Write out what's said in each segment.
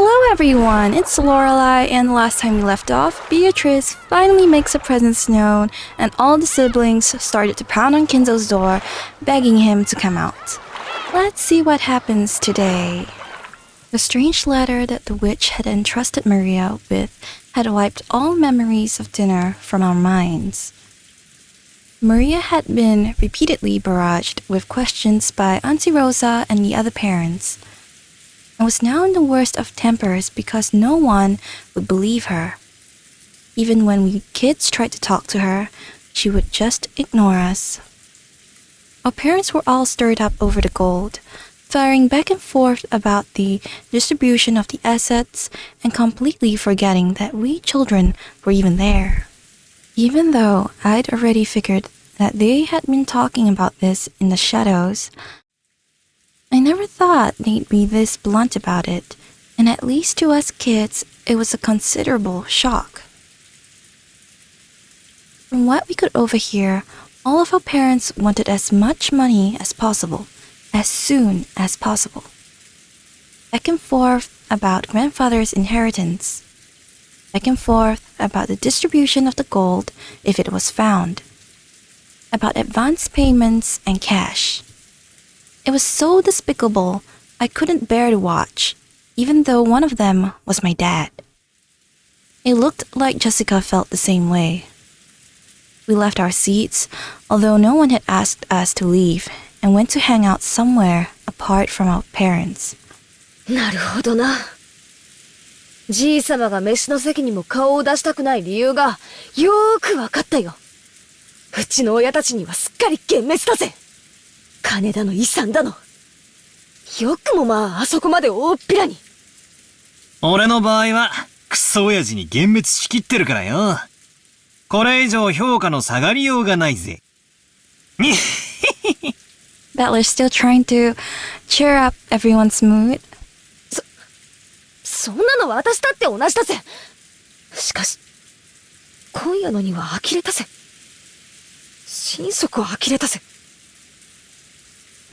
Hello everyone, it's Lorelei, and last time we left off, Beatrice finally makes her presence known and all the siblings started to pound on Kinzo's door, begging him to come out. Let's see what happens today. The strange letter that the witch had entrusted Maria with had wiped all memories of dinner from our minds. Maria had been repeatedly barraged with questions by Auntie Rosa and the other parents, and was now in the worst of tempers because no one would believe her. Even when we kids tried to talk to her, she would just ignore us. Our parents were all stirred up over the gold, firing back and forth about the distribution of the assets and completely forgetting that we children were even there. Even though I'd already figured that they had been talking about this in the shadows, I never thought they'd be this blunt about it, and at least to us kids, it was a considerable shock. From what we could overhear, all of our parents wanted as much money as possible, as soon as possible. Back and forth about grandfather's inheritance. Back and forth about the distribution of the gold if it was found. About advance payments and cash. It was so despicable, I couldn't bear to watch, even though one of them was my dad. It looked like Jessica felt the same way. We left our seats, although no one had asked us to leave, and went to hang out somewhere apart from our parents. なるほどな。じいさまが飯の席にも顔を出したくない理由がよーくわかったよ。うちの親たちにはすっかり幻滅だぜ。金だの遺産だの。よくもまああそこまで大っぴらに。俺の場合はクソ親父に幻滅しきってるからよ。これ以上評価の下がりようがないぜ。Battler's still trying to cheer up everyone's mood. そんなの私だって同じだぜ。しかし、今夜のには呆れたぜ。心底呆れたぜ。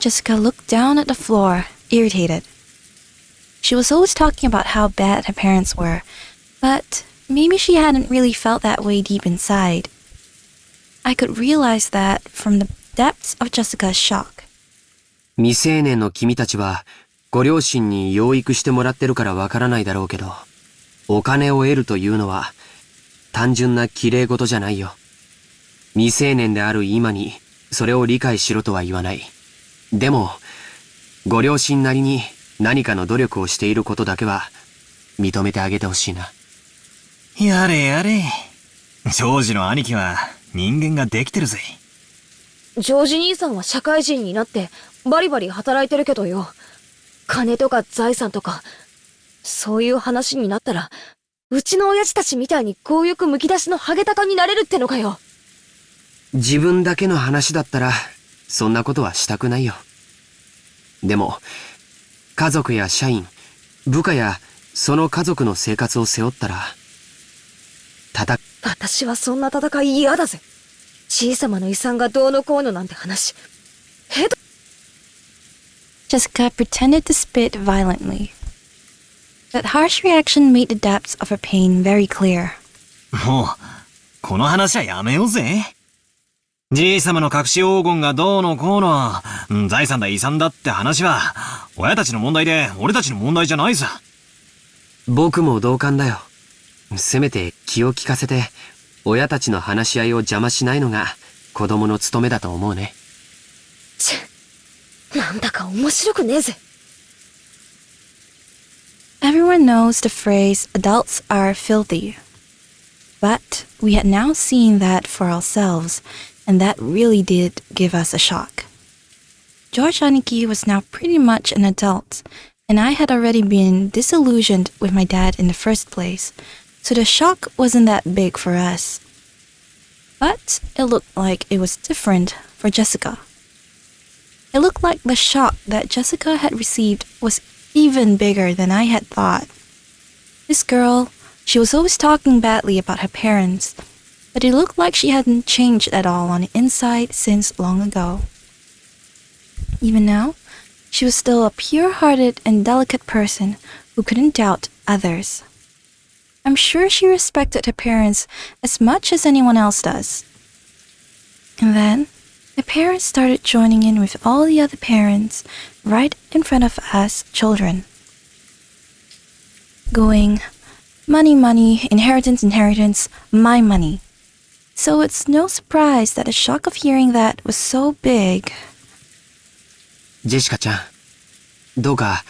Jessica looked down at the floor, irritated. She was always talking about how bad her parents were, but maybe she hadn't really felt that way deep inside. I could realize that from the depths of Jessica's shock. 未成年の君たちはご両親に養育してもらってるからわからないだろうけど、お金を得るというのは単純な綺麗事じゃないよ。未成年である今にそれを理解しろとは言わない。でも、ご両親なりに何かの努力をしていることだけは認めてあげてほしいな。やれやれ。ジョージの兄貴は人間ができてるぜ。ジョージ兄さんは社会人になってバリバリ働いてるけどよ。金とか財産とか、そういう話になったら、うちの親父たちみたいに強欲むき出しのハゲタカになれるってのかよ。自分だけの話だったら、そんなことはしたくないよ。でも、家族や社員、部下やその家族の生活を背負ったら、私はそんな戦い嫌だぜ。小さまの遺産がどうのこうのなんて話。Jessica pretended to spit violently. That harsh reaction made the depths of her pain very clear. もう、この話はやめようぜ。じいさまの隠し黄金がどうのこうの、財産だ遺産だって話は、親たちの問題で俺たちの問題じゃないさ。僕も同感だよ。せめて気を利かせて、親たちの話し合いを邪魔しないのが子供の務めだと思うね。なんだか面白くねえぜ。Everyone knows the phrase, adults are filthy. But we had now seen that for ourselves, and that really did give us a shock. George Aniki was now pretty much an adult, and I had already been disillusioned with my dad in the first place, so the shock wasn't that big for us. But it looked like it was different for Jessica. It looked like the shock that Jessica had received was even bigger than I had thought. This girl, she was always talking badly about her parents, but it looked like she hadn't changed at all on the inside since long ago. Even now, she was still a pure-hearted and delicate person who couldn't doubt others. I'm sure she respected her parents as much as anyone else does. And then, the parents started joining in with all the other parents right in front of us children. Going, money, money, inheritance, inheritance, my money. So it's no surprise that the shock of hearing that was so big. ジェシカちゃん、どうか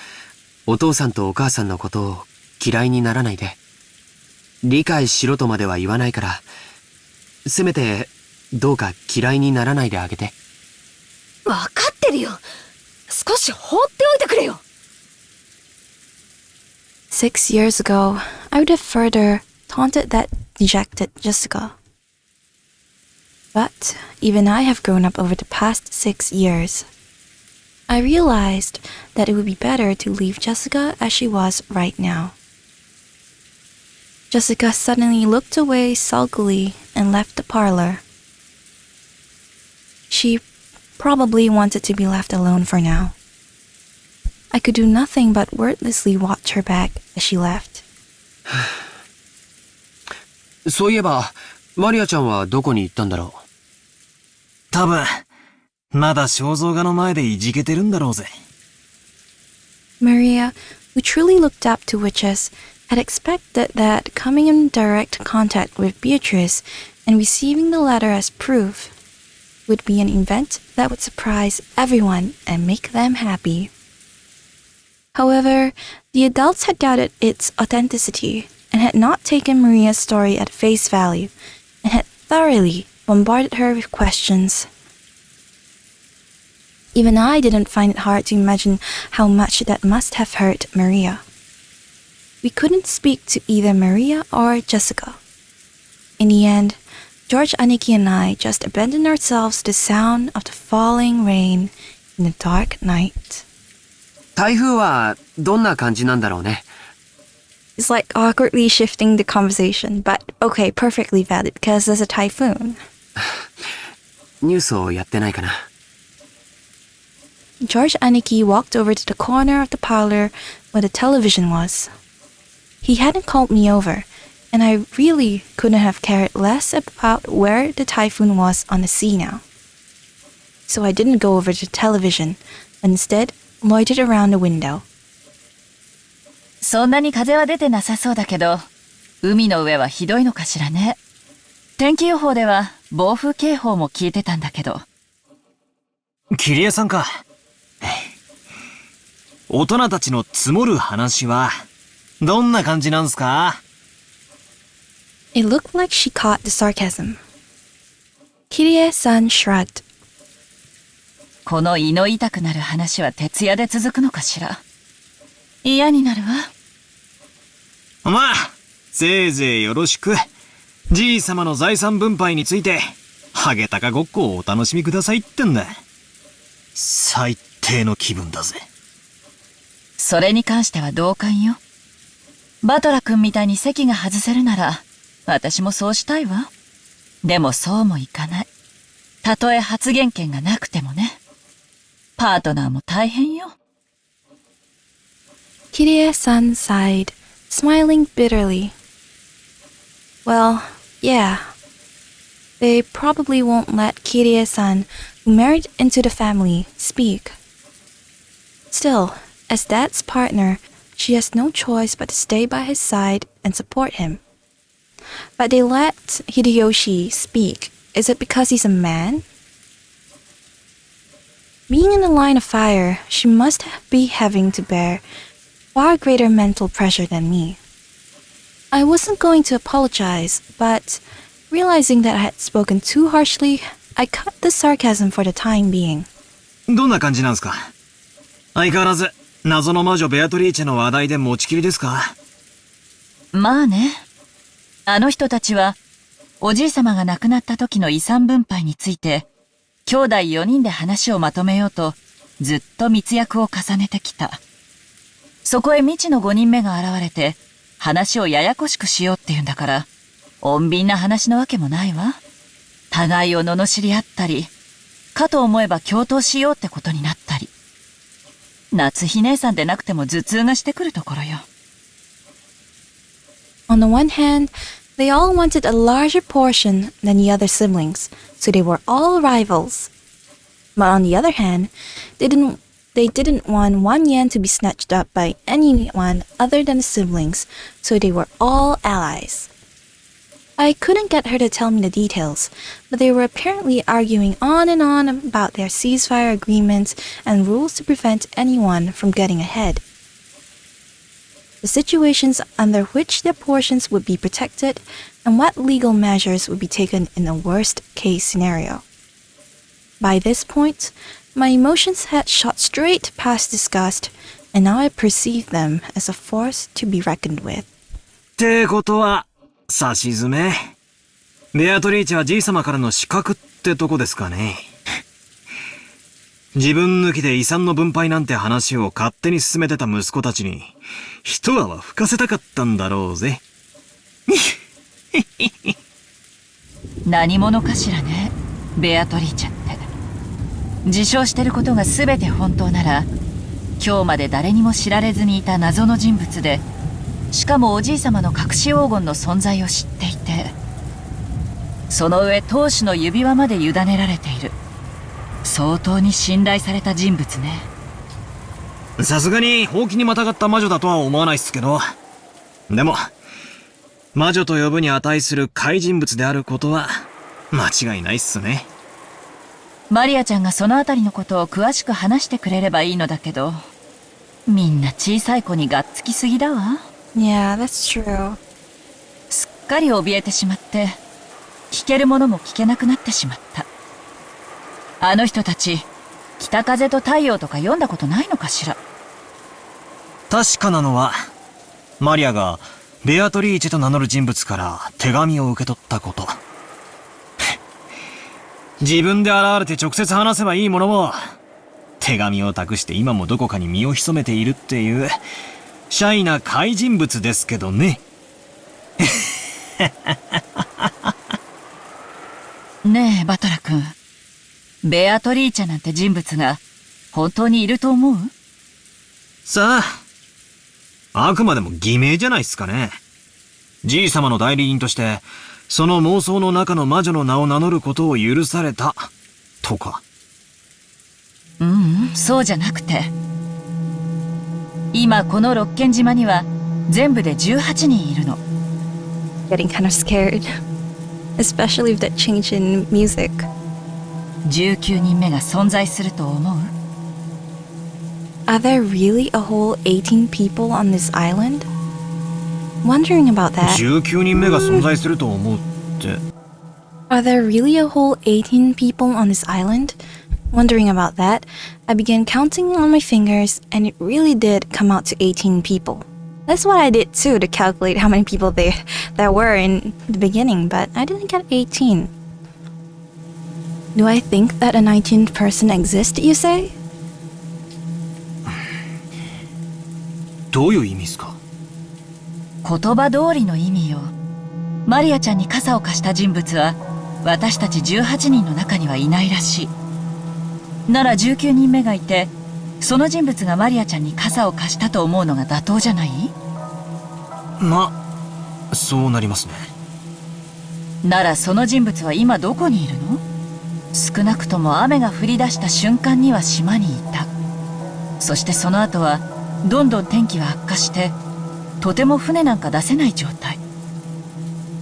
お父さんとお母さんのことを嫌いにならないで。理解しろとまでは言わないから、せめてどうか嫌いにならないであげて。わかってるよ。少し放っておいてくれよ。6 years ago, I would have further taunted that dejected Jessica. But even I have grown up over the past 6 years. I realized that it would be better to leave Jessica as she was right now. Jessica suddenly looked away sulkily and left the parlor. She probably wanted to be left alone for now. I could do nothing but wordlessly watch her back as she left. そういえば、マリアちゃんはどこに行ったんだろう。多分、まだ肖像画の前でいじけてるんだろうぜ。Maria, who truly looked up to witches, had expected that coming in direct contact with Beatrice and receiving the letter as proof would be an event that would surprise everyone and make them happy. However, the adults had doubted its authenticity and had not taken Maria's story at face value and had thoroughly bombarded her with questions. Even I didn't find it hard to imagine how much that must have hurt Maria. We couldn't speak to either Maria or Jessica. In the end, George, Aniki, and I just abandoned ourselves to the sound of the falling rain in the dark night. 台風はどんな感じなんだろうね。It's like awkwardly shifting the conversation, but okay, perfectly valid because there's a typhoon. ニュースをやってないかな。George Aniki walked over to the corner of the parlor where the television was. He hadn't called me over, and I really couldn't have cared less about where the typhoon was on the sea now. So I didn't go over to the television, but instead loitered around the window. そんなに風は出てなさそうだけど、海の上はひどいのかしらね。天気予報では暴風警報も聞いてたんだけど。キリエさんか。大人たちの積もる話はどんな感じなんすか？ It looked like she caught the sarcasm. Kirie-san shrugged. この胃の痛くなる話は徹夜で続くのかしら。嫌になるわ。まあ、せいぜいよろしく。じい様の財産分配について、ハゲタカごっこをお楽しみくださいってんだ。最低の気分だぜ。それに関しては同感よ。バトラ君みたいに席が外せるなら、私もそうしたいわ。でもそうもいかない。たとえ発言権がなくてもね。パートナーも大変よ。Kirie-san sighed, smiling bitterly. Well, yeah. They probably won't let Kirie-san, who married into the family, speak. Still, as Dad's partner, she has no choice but to stay by his side and support him. But they let Hideyoshi speak. Is it because he's a man? Being in the line of fire, she must be having to bear far greater mental pressure than me. I wasn't going to apologize, but realizing that I had spoken too harshly, I cut the sarcasm for the time being. どんな感じなんすか？相変わらず、謎の魔女ベアトリーチェの話題で持ちきりですか？まあね。あの人たちは、おじい様が亡くなった時の遺産分配について、兄弟4人で話をまとめようと、ずっと密約を重ねてきた。そこへ未知の5人目が現れて、話をややこしくしようって言うんだから、穏便な話のわけもないわ。互いを罵り合ったり、かと思えば共闘しようってことになったり。夏日姉さんでなくても頭痛がしてくるところよ。On the one hand, they all wanted a larger portion than the other siblings, so they were all rivals. But on the other hand, they didn't want 1 yen to be snatched up by anyone other than the siblings, so they were all allies. I couldn't get her to tell me the details, but they were apparently arguing on and on about their ceasefire agreements and rules to prevent anyone from getting ahead. The situations under which their portions would be protected, and what legal measures would be taken in the worst-case scenario. By this point, my emotions had shot straight past disgust, and now I perceived them as a force to be reckoned with. ってことは、さしずめ。ベアトリーチェはじいさまからの資格ってとこですかね。自分抜きで遺産の分配なんて話を勝手に進めてた息子たちに、一泡吹かせたかったんだろうぜ。何者かしらね、ベアトリーチェって。自称してることが全て本当なら、今日まで誰にも知られずにいた謎の人物で、しかもおじいさまの隠し黄金の存在を知っていて、その上当主の指輪まで委ねられている。相当に信頼された人物ね。さすがにほうきにまたがった魔女だとは思わないっすけど、でも魔女と呼ぶに値する怪人物であることは間違いないっすね。マリアちゃんがそのあたりのことを詳しく話してくれればいいのだけど、みんな小さい子にがっつきすぎだわ。Yeah, that's true. すっかり怯えてしまって、聞けるものも聞けなくなってしまった。あの人たち、北風と太陽とか読んだことないのかしら。確かなのは、マリアがベアトリーチェと名乗る人物から手紙を受け取ったこと。自分で現れて直接話せばいいものも、手紙を託して今もどこかに身を潜めているっていう、シャイな怪人物ですけどね。ねえ、バトラ君。ベアトリーチェなんて人物が本当にいると思う？さあ、あくまでも偽名じゃないっすかね。じいさまの代理人として、その妄想の中の魔女の名を名乗ることを許された、とか。そうじゃなくて。今この六軒島には全部で18人いるの。Getting kind of scared. Especially with that change in music. 19人目が存在すると思う？ Are there really a whole 18 people on this island? Wondering about that. 19人目が存在すると思うって。Are there really a whole 18 people on this island? Wondering about that, I began counting on my fingers, and it really did come out to 18 people. That's what I did too, to calculate how many people there were in the beginning, but I didn't get 18. Do I think that a 19th person exists, you say? どういう意味ですか？言葉通りの意味よ。マリアちゃんに傘を貸した人物は私たち18人の中にはいないらしい。なら19人目がいて、その人物がマリアちゃんに傘を貸したと思うのが妥当じゃない？ま、そうなりますね。ならその人物は今どこにいるの？少なくとも雨が降り出した瞬間には島にいた。そしてその後はどんどん天気は悪化して、とても船なんか出せない状態。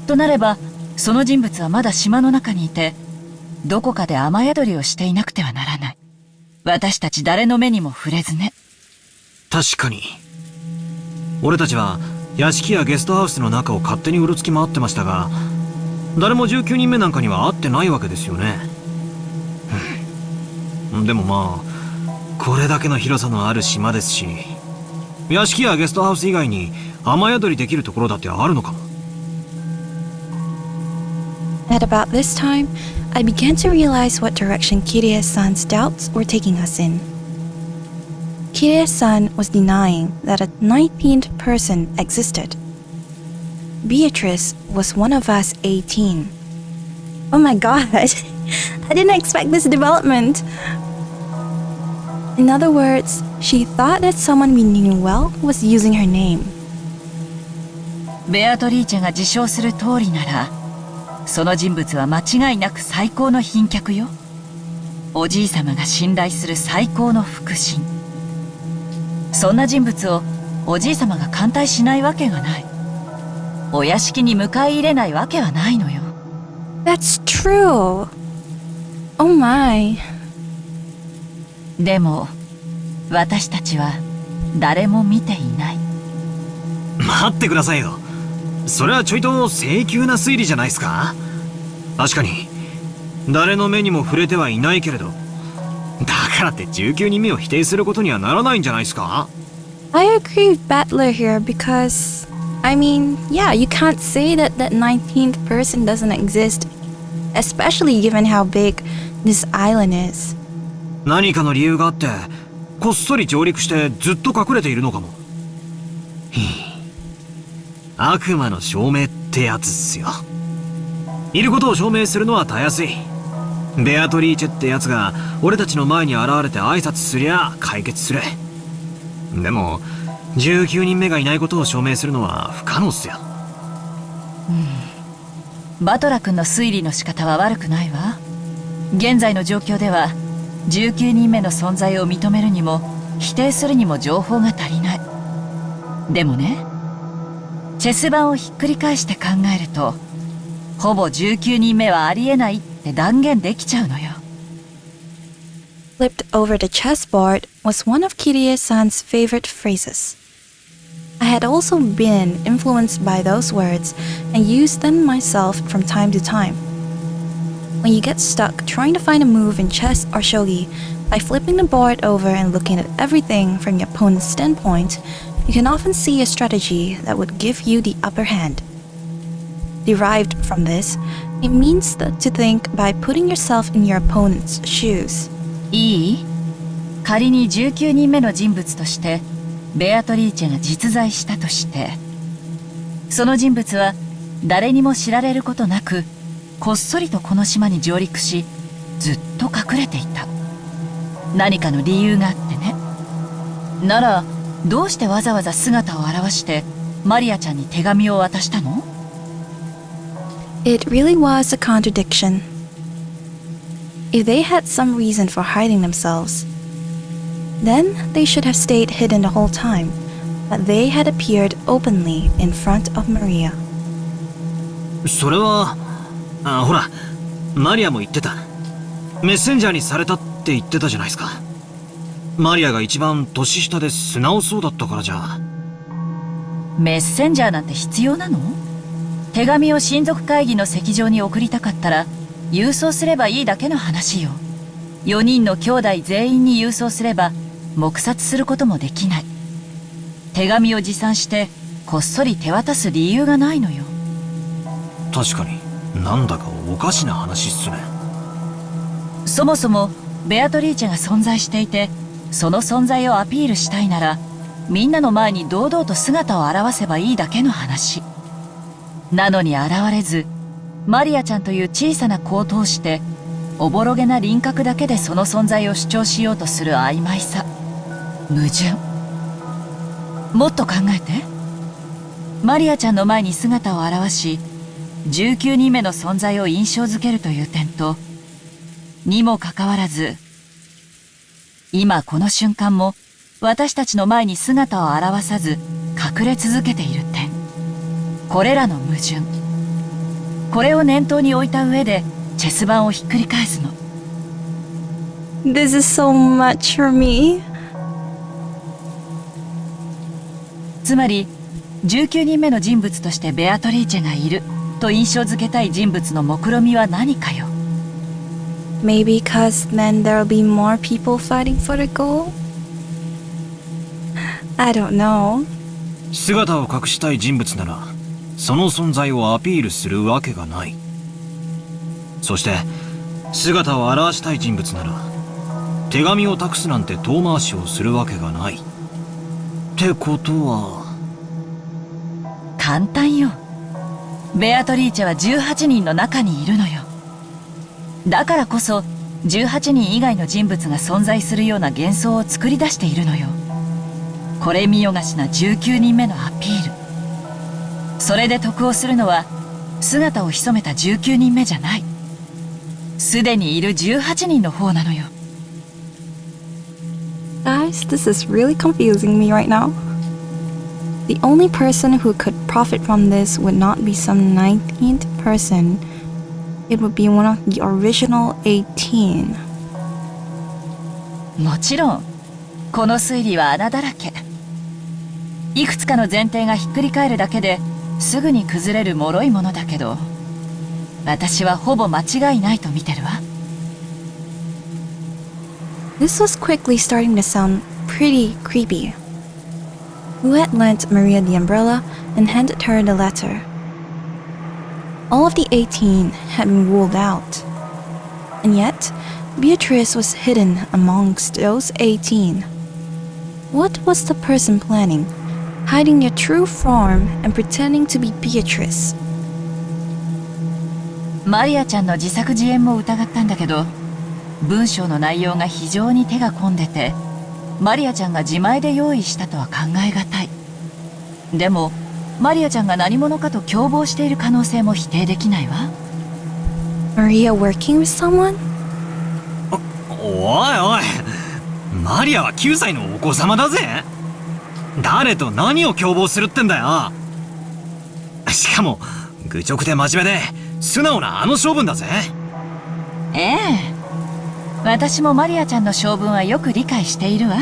となれば、その人物はまだ島の中にいて、どこかで雨宿りをしていなくてはならない。私たち誰の目にも触れずね。確かに。俺たちは屋敷やゲストハウスの中を勝手にうろつき回ってましたが、誰も19人目なんかには会ってないわけですよね。でもまあ、これだけの広さのある島ですし、屋敷やゲストハウス以外に雨宿りできるところだってあるのかも。At about this time, I began to realize what direction Kyrie-san's doubts were taking us in. Kyrie-san was denying that a 19th person existed. Beatrice was one of us 18. Oh my god, I didn't expect this development. In other words, she thought that someone we knew well was using her name. ベアトリーチェが自称する通りなら、その人物は間違いなく最高の賓客よ。おじいさまが信頼する最高の腹心。そんな人物をおじいさまが歓待しないわけがない。お屋敷に迎え入れないわけはないのよ。That's true. Oh my. でも、私たちは誰も見ていない。待ってくださいよ。それはちょいと性急な推理じゃないですか？確かに、誰の目にも触れてはいないけれど、だからって19人目を否定することにはならないんじゃないですか？ I agree with Battler here because, I mean, yeah, you can't say that that 19th person doesn't exist, especially given how big this island is. 何かの理由があって、こっそり上陸してずっと隠れているのかも。悪魔の証明ってやつっすよ。いることを証明するのはたやすい。ベアトリーチェってやつが俺たちの前に現れて挨拶すりゃ解決する。でも19人目がいないことを証明するのは不可能っすよ。バトラ君の推理の仕方は悪くないわ。現在の状況では19人目の存在を認めるにも否定するにも情報が足りない。でもね、チェス盤をひっくり返して考えると、ほぼ19人目はありえないって断言できちゃうのよ。Flipped over the chessboard was one of Kirie-san's favorite phrases. I had also been influenced by those words and used them myself from time to time. When you get stuck trying to find a move in chess or shogi, by flipping the board over and looking at everything from your opponent's standpoint, you can often see a strategy that would give you the upper hand. Derived from this, it means that to think by putting yourself in your opponent's shoes. いい？仮に19人目の人物としてベアトリーチェが実在したとして、その人物は誰にも知られることなくこっそりとこの島に上陸し、ずっと隠れていた。何かの理由があってね。ならどうしてわざわざ姿を現してマリアちゃんに手紙を渡したの？ It really was a contradiction. If they had some reason for hiding themselves, then they should have stayed hidden the whole time, but they had appeared openly in front of Maria. それは、ほら、マリアも言ってた。メッセンジャーにされたって言ってたじゃないですか。マリアが一番年下で素直そうだったからじゃ。メッセンジャーなんて必要なの？手紙を親族会議の席上に送りたかったら郵送すればいいだけの話よ。4人の兄弟全員に郵送すれば黙殺することもできない。手紙を持参してこっそり手渡す理由がないのよ。確かになんだかおかしな話っすね。そもそもベアトリーチェが存在していて、その存在をアピールしたいならみんなの前に堂々と姿を現せばいいだけの話。なのに現れず、マリアちゃんという小さな子を通しておぼろげな輪郭だけでその存在を主張しようとする曖昧さ、矛盾。もっと考えて。マリアちゃんの前に姿を現し19人目の存在を印象づけるという点と、にもかかわらず今この瞬間も私たちの前に姿を現さず隠れ続けている点、これらの矛盾、これを念頭に置いた上でチェス盤をひっくり返すの。 This is so much for me. つまり19人目の人物としてベアトリーチェがいると印象づけたい人物の目論みは何かよ。 Maybe cause then there'll be more people fighting for the goal? I don't know. 姿を隠したい人物ならその存在をアピールするわけがない。そして姿を現したい人物なら手紙を託すなんて遠回しをするわけがない。ってことは簡単よ。ベアトリーチェは18人の中にいるのよ。だからこそ18人以外の人物が存在するような幻想を作り出しているのよ。これ見よがしな19人目のアピール。それで得をするのは姿を潜めた19人目じゃない。すでにいる18人の方なのよ。Guys, this is really confusing me right now. The only person who could profit from this would not be some 19th person. It would be one of the original 18. もちろんこの推理は穴だらけ。いくつかの前提がひっくり返るだけですぐに崩れる脆いものだけど、私はほぼ間違いないと見てるわ。This was quickly starting to sound pretty creepy. Who had lent Maria the umbrella and handed her the letter? All of the 18 had been ruled out. And yet, Beatrice was hidden amongst those 18. What was the person planning? Hiding their true form and pretending to be Beatrice. マリアちゃんの自作自演も疑ったんだけど、文章の内容が非常に手が込んでて、マリアちゃんが自前で用意したとは考えがたい。でもマリアちゃんが何者かと共謀している可能性も否定できないわ。 Maria working with someone? おいおい、マリアは9歳のお子様だぜ。誰と何を共謀するってんだよ。しかも愚直で真面目で素直なあの性分だぜ。ええ、私もマリアちゃんの性分はよく理解しているわ。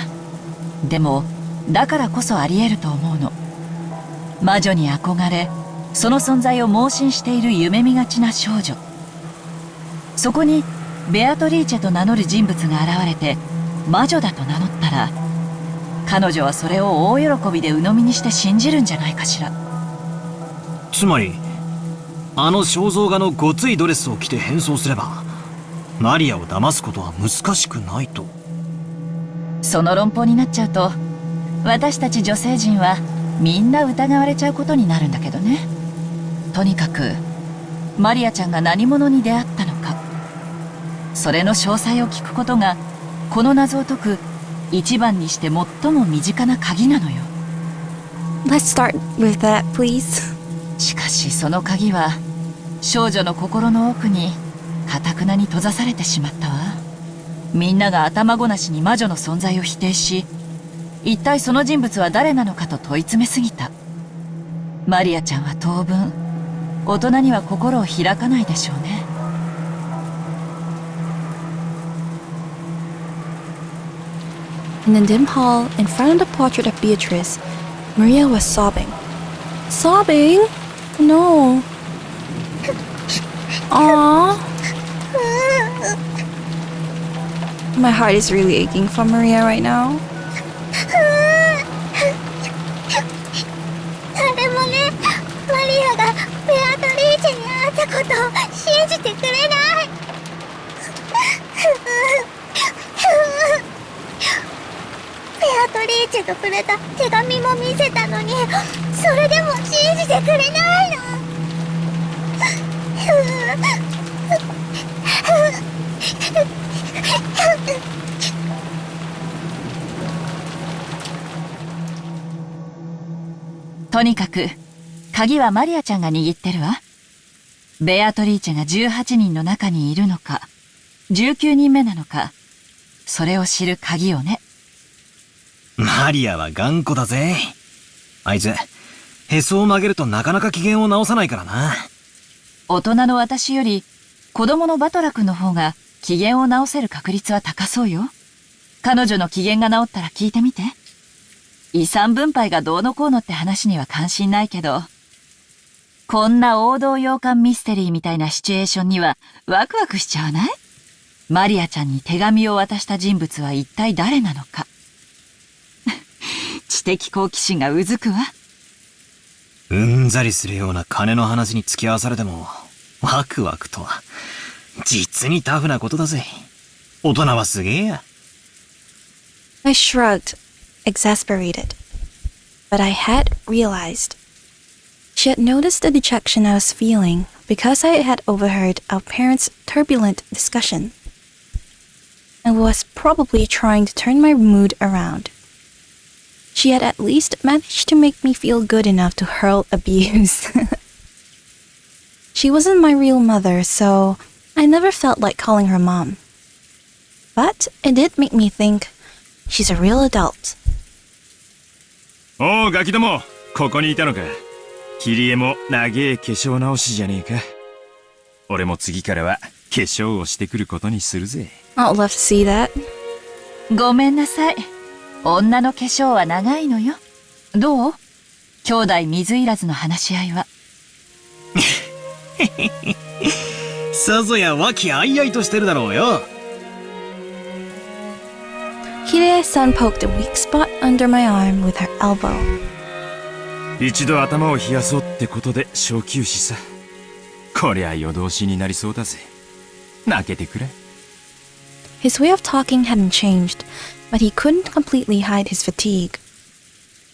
でもだからこそあり得ると思うの。魔女に憧れ、その存在を盲信している夢見がちな少女。そこにベアトリーチェと名乗る人物が現れて魔女だと名乗ったら、彼女はそれを大喜びで鵜呑みにして信じるんじゃないかしら。つまりあの肖像画のごついドレスを着て変装すればマリアを騙すことは難しくないと。その論法になっちゃうと、私たち女性陣はみんな疑われちゃうことになるんだけどね。とにかくマリアちゃんが何者に出会ったのか、それの詳細を聞くことがこの謎を解く一番にして最も身近な鍵なのよ。 Let's start with that, please. しかしその鍵は少女の心の奥に頑なに閉ざされてしまったわ。みんなが頭ごなしに魔女の存在を否定し、一体その人物は誰なのかと問い詰めすぎた。マリアちゃんは当分大人には心を開かないでしょうね。In the dim hall, in front of the portrait of Beatrice, Maria was sobbing. Sobbing? No. Aww. My heart is really aching for Maria right now. 誰もね、マリアがベアトリーチェに会ったことを信じてくれない。ベアトリーチェとくれた手紙も見せたのに、それでも信じてくれないの。とにかく鍵はマリアちゃんが握ってるわ。ベアトリーチェが18人の中にいるのか19人目なのか、それを知る鍵をね。マリアは頑固だぜ。あいつへそを曲げるとなかなか機嫌を直さないからな。大人の私より子供のバトラ君の方が機嫌を直せる確率は高そうよ。彼女の機嫌が直ったら聞いてみて。遺産分配がどうのこうのって話には関心ないけど、こんな王道洋館ミステリーみたいなシチュエーションにはワクワクしちゃわない？マリアちゃんに手紙を渡した人物は一体誰なのか。知的好奇心がうずくわ。うんざりするような金の話に付き合わされてもワクワクとは実にタフなことだぜ。大人はすげえや。 I shrugged, exasperated. But I had realized. She had noticed the dejection I was feeling because I had overheard our parents' turbulent discussion, and was probably trying to turn my mood around. she had at least managed to make me feel good enough to hurl abuse. She wasn't my real mother, so I never felt like calling her mom. But it did make me think, she's a real adult. おうガキども、ここにいたのか。キリエも長え化粧直しじゃねえか。俺も次からは化粧をしてくることにするぜ。I'd love to see that. ごめんなさい。女の化粧は長いのよ。どう？兄弟水入らずの話し合いは。さぞや和気あいあいとしてるだろうよ。Kirie-san poked a weak spot under my arm with her elbow. 一度頭を冷やそうってことで小休止さ。こりゃ夜通しになりそうだぜ。泣けてくれ。His way of talking hadn't changed, but he couldn't completely hide his fatigue.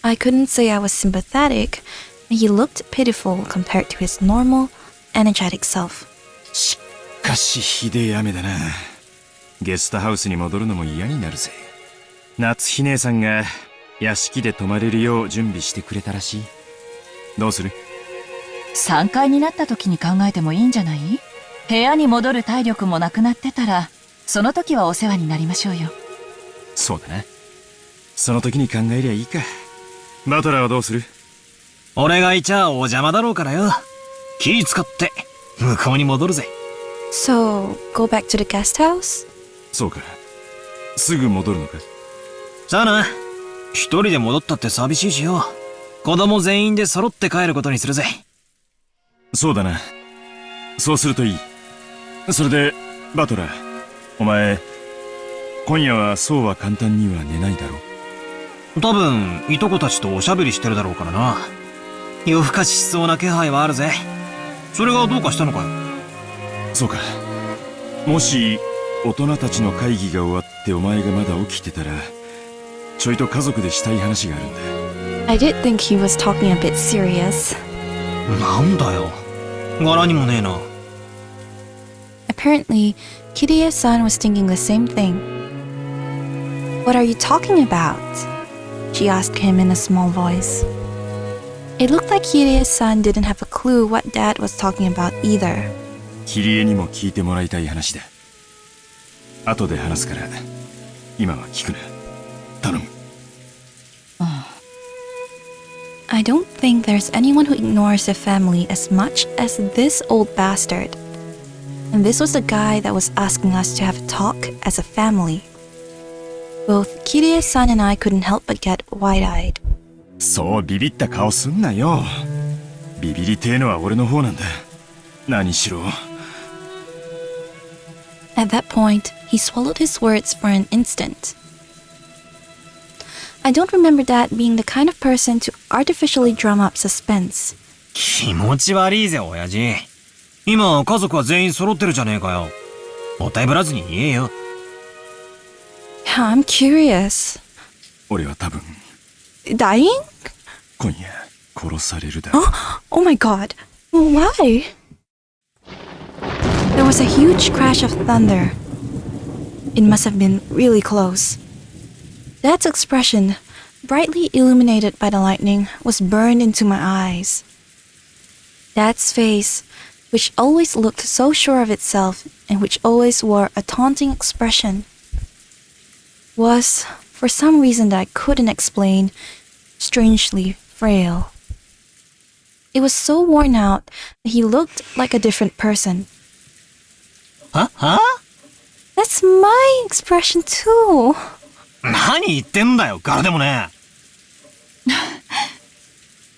I couldn't say I was sympathetic, and he looked pitiful compared to his normal, energetic self. しかしひでえ雨だな。ゲストハウスに戻るのも嫌になるぜ。夏日姉さんが屋敷で泊まれるよう準備してくれたらしい。どうする？3階になった時に考えてもいいんじゃない？部屋に戻る体力もなくなってたら、その時はお世話になりましょうよ。そうだな。その時に考えりゃいいか。バトラーはどうする？俺がいちゃお邪魔だろうからよ。気使って向こうに戻るぜ。So, go back to the guest house? そうか。すぐ戻るのか？さあな。一人で戻ったって寂しいしよ。子供全員で揃って帰ることにするぜ。そうだな。そうするといい。それで、バトラー、お前、今夜はそうは簡単には寝ないだろう。多分、いとこたちとおしゃべりしてるだろうからな。夜更かししそうな気配はあるぜ。それがどうかしたのかよ。そうか。もし、大人たちの会議が終わってお前がまだ起きてたら、ちょいと家族でしたい話があるんだ。I did think he was talking a bit serious. なんだよ。柄にもねえな。Apparently, Kirie-san was thinking the same thing. What are you talking about? She asked him in a small voice. It looked like Kirie-san didn't have a clue what Dad was talking about either. キリエにも聞いてもらいたい話だ。後で話すから、今は聞くな。頼む。I don't think there's anyone who ignores their family as much as this old bastard. And this was the guy that was asking us to have a talk as a family. Both Kirie-san and I couldn't help but get wide-eyed. そうビビった顔すんなよ。ビビりてえのは俺の方なんだ。何しろ。At that point, he swallowed his words for an instant. I don't remember Dad being the kind of person to artificially drum up suspense. 気持ち悪いぜ、親父。今、家族は全員揃ってるじゃねえかよ。もったいぶらずに言えよ。I'm curious. 俺は多分、Dying? 今夜、殺されるだ。Oh my god. Why? There was a huge crash of thunder. It must have been really close. Dad's expression, brightly illuminated by the lightning, was burned into my eyes. Dad's face, which always looked so sure of itself and which always wore a taunting expression, was, for some reason that I couldn't explain, strangely frail. It was so worn out that he looked like a different person. は？ That's my expression too. 何言ってんだよ、柄でもね。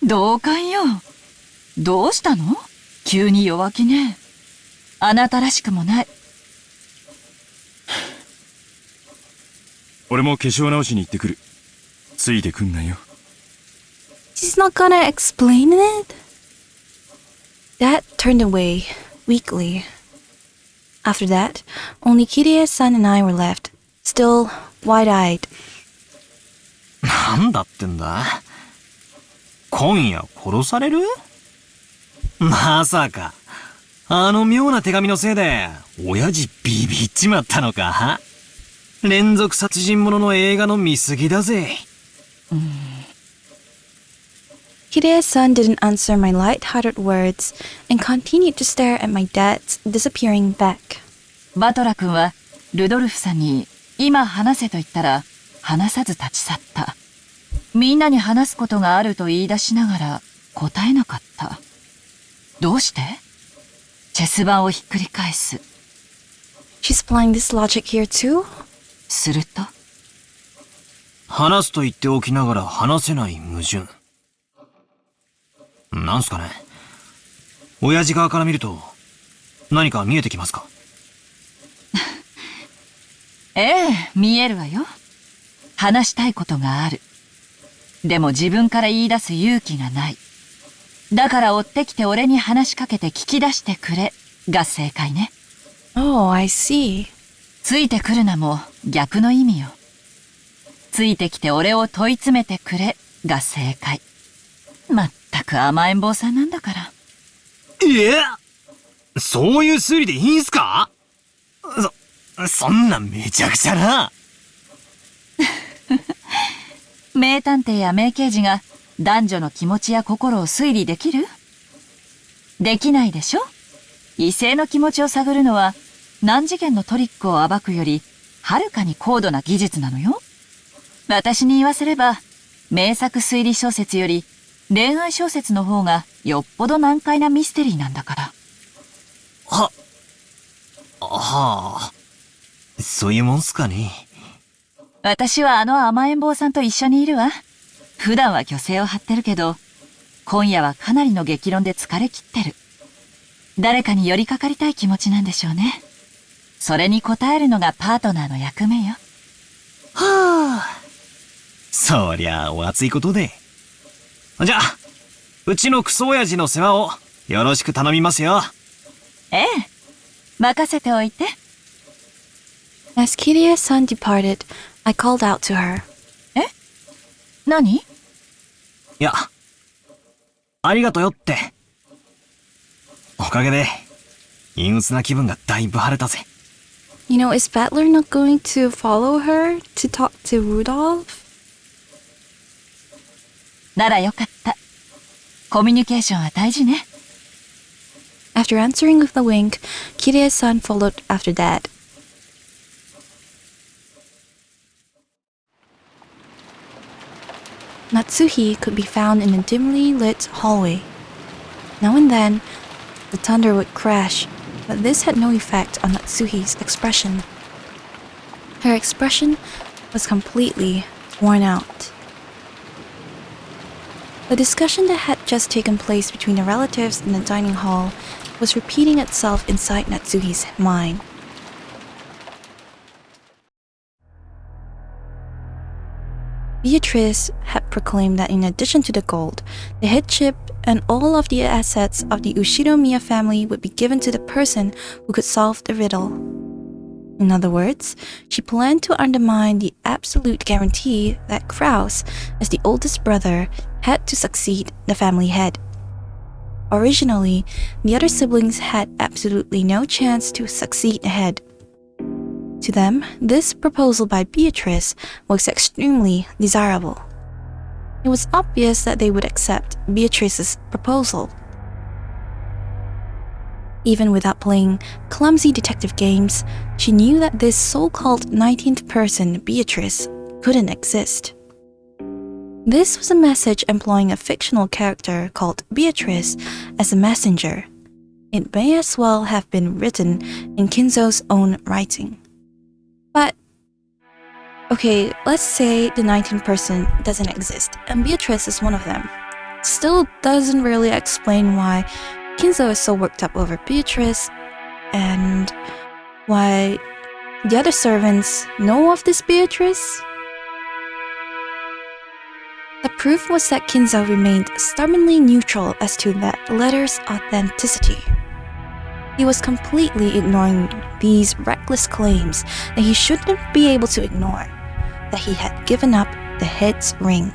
同感よ。どうしたの？急に弱気ね。あなたらしくもない。俺も化粧直しに行ってくる。ついてくんなよ。She's not gonna explain it? Dad turned away, weakly. After that, only Kirie-san and I were left, still wide-eyed. なんだってんだ？今夜殺される？まさか、あの妙な手紙のせいで、親父ビビっちまったのか？連続殺人者の映画の見過ぎだぜ。Kirie-san didn't answer my light-hearted words and continued to stare at my dad's disappearing back. バトラ君はルドルフさんに今話せと言ったら話さず立ち去った。みんなに話すことがあると言い出しながら答えなかった。どうして？チェス盤をひっくり返す。She's applying this logic here too? すると。話すと言っておきながら話せない矛盾。なんすかね。親父側から見ると何か見えてきますか？ええ、見えるわよ。話したいことがある。でも自分から言い出す勇気がない。だから追ってきて俺に話しかけて聞き出してくれが正解ね。Oh, I see. ついてくるなも逆の意味よ。ついてきて俺を問い詰めてくれが正解。まったく甘えん坊さんなんだから。そういう推理でいいんすか？そんなめちゃくちゃな。名探偵や名刑事が男女の気持ちや心を推理できる？できないでしょ？異性の気持ちを探るのは何次元のトリックを暴くよりはるかに高度な技術なのよ。私に言わせれば名作推理小説より恋愛小説の方がよっぽど難解なミステリーなんだから。はあ、そういうもんすかね。私はあの甘えん坊さんと一緒にいるわ。普段は虚勢を張ってるけど、今夜はかなりの激論で疲れ切ってる。誰かに寄りかかりたい気持ちなんでしょうね。それに応えるのがパートナーの役目よ。はあ、そりゃお熱いことで。じゃあ、うちのクソ親父の世話をよろしく頼みますよ。ええ、任せておいて。As Kirie-san departed, I called out to her. え？何？いや、ありがとよって。おかげで、陰鬱な気分がだいぶ晴れたぜ。You know, is Battler not going to follow her to talk to Rudolph? ならよかった。コミュニケーションは大事ね。After answering with a wink, Kirie-san followed after Dad. Natsuhi could be found in a dimly lit hallway. Now and then, the thunder would crash, but this had no effect on Natsuhi's expression. Her expression was completely worn out. The discussion that had just taken place between the relatives in the dining hall was repeating itself inside Natsuhi's mind. Beatrice had proclaimed that in addition to the gold, the headship and all of the assets of the Ushiromiya family would be given to the person who could solve the riddle. In other words, she planned to undermine the absolute guarantee that Krauss, as the oldest brother, had to succeed the family head. Originally, the other siblings had absolutely no chance to succeed the head. To them, this proposal by Beatrice was extremely desirable. It was obvious that they would accept Beatrice's proposal. Even without playing clumsy detective games, she knew that this so-called 19th person, Beatrice, couldn't exist. This was a message employing a fictional character called Beatrice as a messenger. It may as well have been written in Kinzo's own writing. But, okay, let's say the 19th person doesn't exist, and Beatrice is one of them. Still doesn't really explain why Kinzo is so worked up over Beatrice, and why the other servants know of this Beatrice. The proof was that Kinzo remained stubbornly neutral as to that letter's authenticity. He was completely ignoring these reckless claims that he shouldn't be able to ignore, that he had given up the head's ring.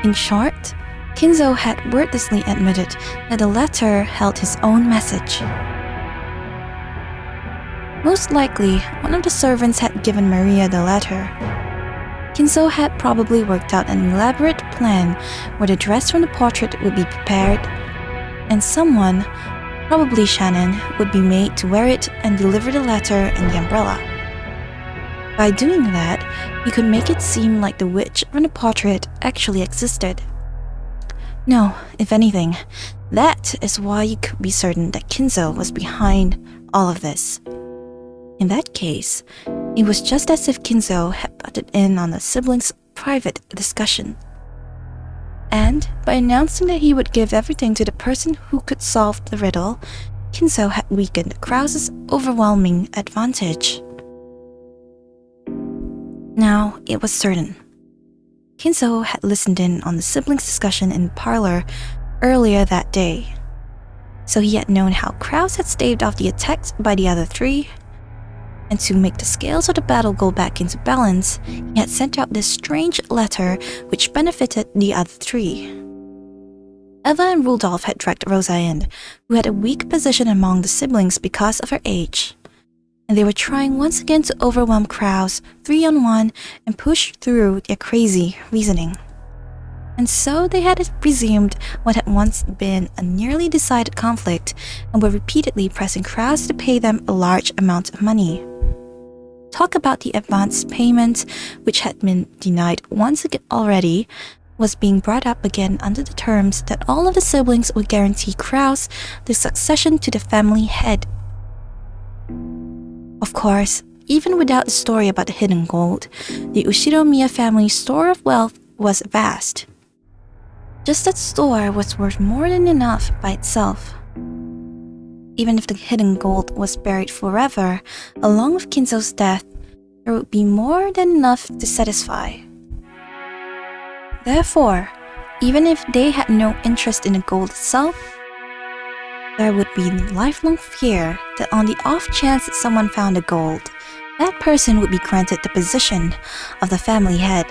In short, Kinzo had wordlessly admitted that the letter held his own message. Most likely, one of the servants had given Maria the letter. Kinzo had probably worked out an elaborate plan where the dress from the portrait would be prepared, and someone, probably Shannon, would be made to wear it and deliver the letter and the umbrella. By doing that, you could make it seem like the witch from the portrait actually existed. No, if anything, that is why you could be certain that Kinzo was behind all of this. In that case, it was just as if Kinzo had butted in on the siblings' private discussion. And by announcing that he would give everything to the person who could solve the riddle, Kinzo had weakened Krauss' overwhelming advantage. Now, it was certain. Kinzo had listened in on the siblings' discussion in the parlor earlier that day. So he had known how Krauss had staved off the attacks by the other three, and to make the scales of the battle go back into balance, he had sent out this strange letter which benefited the other three. Eva and Rudolph had dragged Rosa in, who had a weak position among the siblings because of her age, and they were trying once again to overwhelm Krauss 3-on-1 and push through their crazy reasoning. And so they had resumed what had once been a nearly decided conflict and were repeatedly pressing Krauss to pay them a large amount of money. Talk about the advance payment, which had been denied once again already, was being brought up again under the terms that all of the siblings would guarantee Krauss the succession to the family head. Of course, even without the story about the hidden gold, the Ushiromiya family's store of wealth was vast. Just that store was worth more than enough by itself. Even if the hidden gold was buried forever, along with Kinzo's death, there would be more than enough to satisfy. Therefore, even if they had no interest in the gold itself, there would be lifelong fear that on the off chance that someone found the gold, that person would be granted the position of the family head.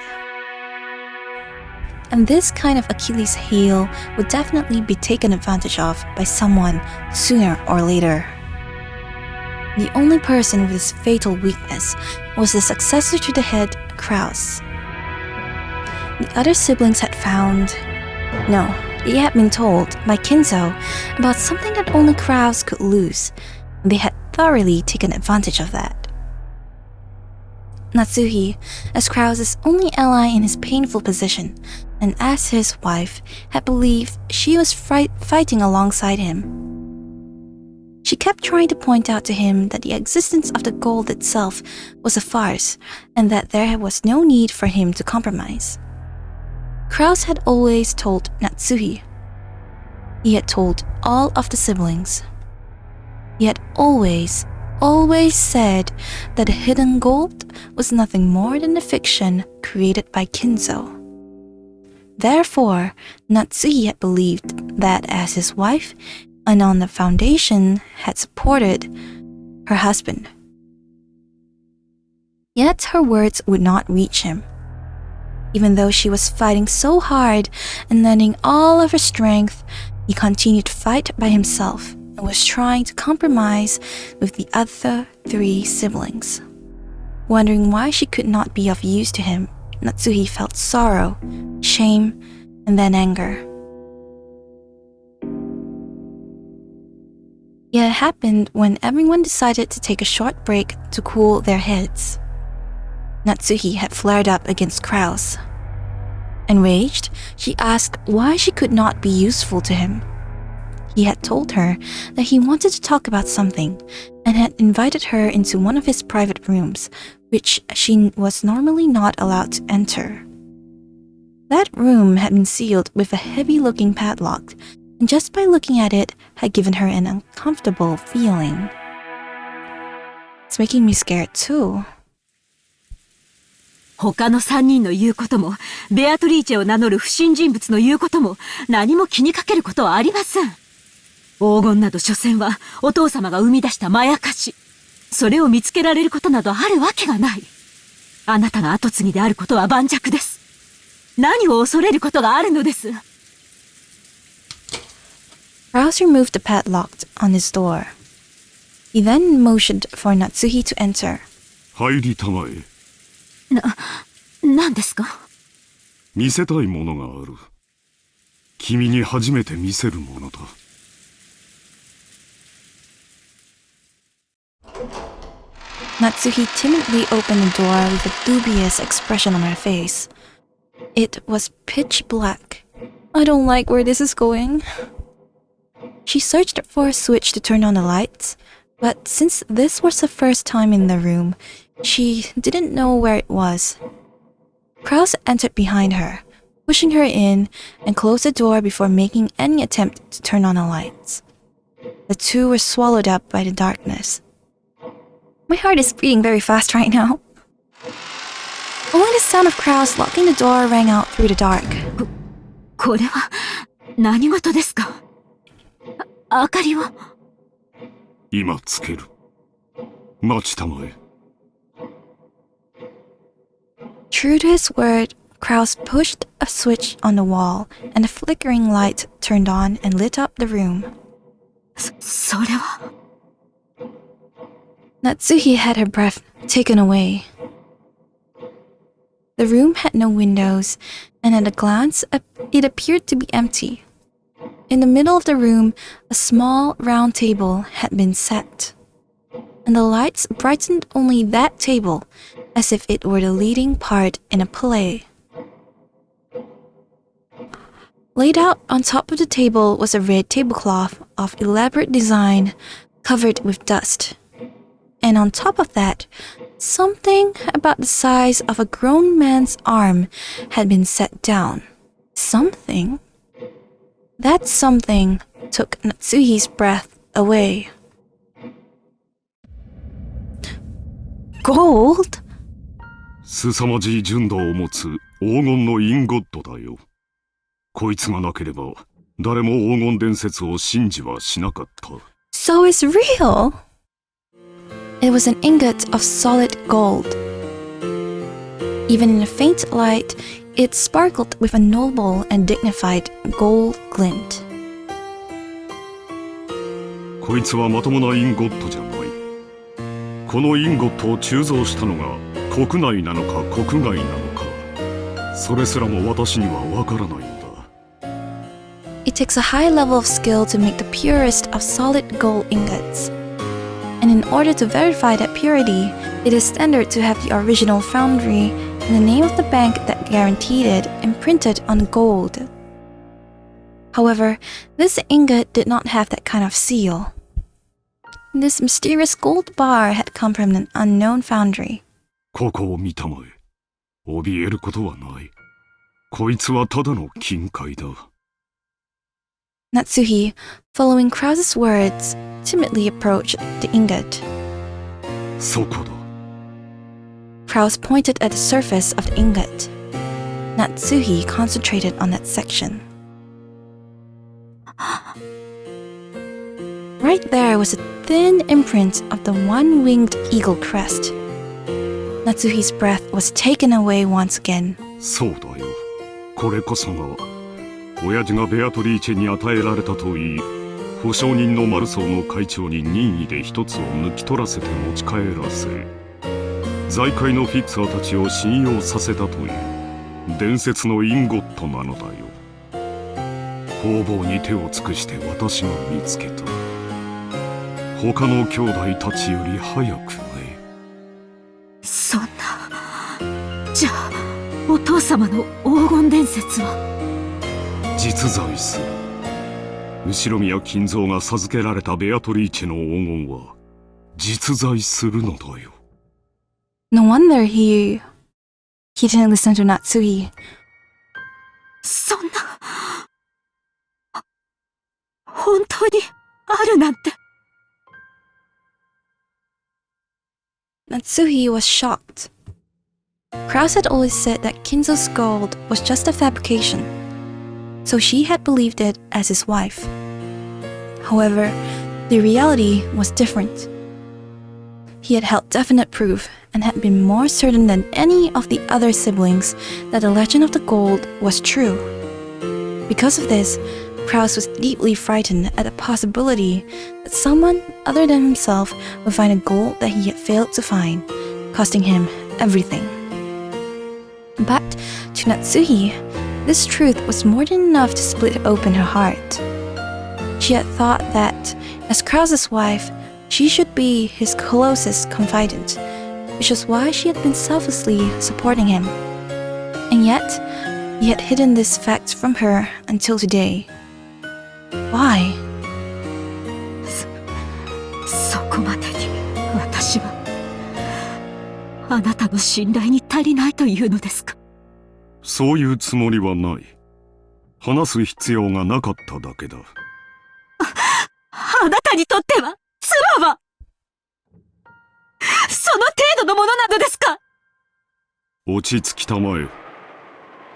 And this kind of Achilles' heel would definitely be taken advantage of by someone sooner or later. The only person with this fatal weakness was the successor to the head, Krauss. The other siblings had they had been told by Kinzo about something that only Krauss could lose, and they had thoroughly taken advantage of that. Natsuhi, as Krauss' only ally in his painful position, and as his wife, had believed she was fighting alongside him. She kept trying to point out to him that the existence of the gold itself was a farce, and that there was no need for him to compromise. Krauss had always told Natsuhi. He had told all of the siblings. He had always said that the hidden gold was nothing more than a fiction created by Kinzo. Therefore, Natsuhi had believed that as his wife, and on the foundation had supported her husband. Yet her words would not reach him. Even though she was fighting so hard and lending all of her strength, he continued to fight by himself and was trying to compromise with the other three siblings. Wondering why she could not be of use to him, Natsuhi felt sorrow, shame, and then anger. It happened when everyone decided to take a short break to cool their heads. Natsuhi had flared up against Krauss. Enraged, she asked why she could not be useful to him. He had told her that he wanted to talk about something and had invited her into one of his private rooms, which she was normally not allowed to enter. That room had been sealed with a heavy-looking padlock, and just by looking at it had given her an uncomfortable feeling. It's making me scared too. 他の3人の言うことも、ベアトリーチェを名乗る不審人物の言うことも、何も気にかけることはありません。黄金など所詮は、お父様が生み出したまやかし。それを見つけられることなどあるわけがない。あなたが跡継ぎであることは盤石です。何を恐れることがあるのです。Krauss removed the padlock on his door. He then motioned for Natsuhi to enter. 入りたまえ。何ですか？見せたいものがある。君に初めて見せるものだ。Natsuhi timidly opened the door with a dubious expression on her face. It was pitch black. I don't like where this is going. She searched for a switch to turn on the lights, but since this was the first time in the room, she didn't know where it was. Krauss entered behind her, pushing her in, and closed the door before making any attempt to turn on the lights. The two were swallowed up by the darkness. My heart is beating very fast right now. Only the sound of Krauss locking the door rang out through the dark. これは何事ですか？明かりを。今つける。待ちたまえ。True to his word, Krauss pushed a switch on the wall, and a flickering light turned on and lit up the room. それは。Natsuhi had her breath taken away. The room had no windows, and at a glance, it appeared to be empty. In the middle of the room, a small round table had been set, and the lights brightened only that table, as if it were the leading part in a play. Laid out on top of the table was a red tablecloth of elaborate design, covered with dust. And on top of that, something about the size of a grown man's arm had been set down. Something? That something took Natsuhi's breath away. Gold? 凄まじい純度を持つ黄金のインゴットだよ。こいつがなければ誰も黄金伝説を信じはしなかった。So it's real? It was an ingot of solid gold. Even in a faint light, it sparkled with a noble and dignified gold glint. こいつはまともなインゴットじゃない。このインゴットを鋳造したのが国内なのか国外なのか、それすらも私にはわからないんだ。It takes a high level of skill to make the purest of solid gold ingots. And in order to verify that purity, it is standard to have the original foundry and the name of the bank that guaranteed it imprinted on gold. However, this ingot did not have that kind of seal. This mysterious gold bar had come from an unknown foundry. ここを見たまえ。怯えることはない。こいつはただの金塊だ。Natsuhi, following Krauss's words, timidly approached the ingot. そこだ。Krauss pointed at the surface of the ingot. Natsuhi concentrated on that section. Right there was a thin imprint of the one-winged eagle crest. Natsuhi's breath was taken away once again. そうだよ。これこそが親父がベアトリーチェに与えられたといい、保証人のマルソーの会長に任意で一つを抜き取らせて持ち帰らせ、財界のフィクサーたちを信用させたという伝説のインゴットなのだよ。方々に手を尽くして私が見つけた。他の兄弟たちより早くね。そんな。じゃあお父様の黄金伝説は実在する。後ろ宮金蔵が授けられたベアトリーチェの黄金は実在するのだよ。No wonder he didn't listen to Natsuhi. そんな。本当にあるなんて。Natsuhi was shocked. Krauss had always said that Kinzo's gold was just a fabrication, so she had believed it as his wife. However, the reality was different. He had held definite proof and had been more certain than any of the other siblings that the legend of the gold was true. Because of this, Krauss was deeply frightened at the possibility that someone other than himself would find a gold that he had failed to find, costing him everything. But to Natsuhi, this truth was more than enough to split open her heart. She had thought that, as Krauss's wife, she should be his closest confidant, which was why she had been selflessly supporting him. And yet, he had hidden this fact from her until today. Why? そこまでに私はあなたの信頼に足りないというのですか？そういうつもりはない。話す必要がなかっただけだ。あなたにとっては妻はその程度のものなのですか？落ち着きたまえ。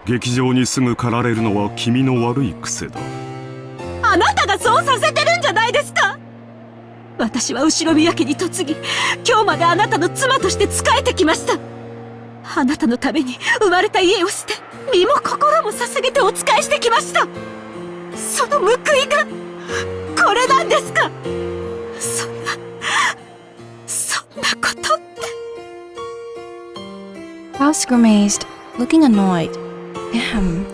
劇場にすぐ駆られるのは君の悪い癖だ。あなたがそうさせてるんじゃないですか？私は後宮家に嫁ぎ、今日まであなたの妻として仕えてきました。あなたのために生まれた家を捨て、身も心も捧げてお仕えしてきました。その報いがこれなんですか？そんなことって。Krauss grimaced, looking annoyed. Damn.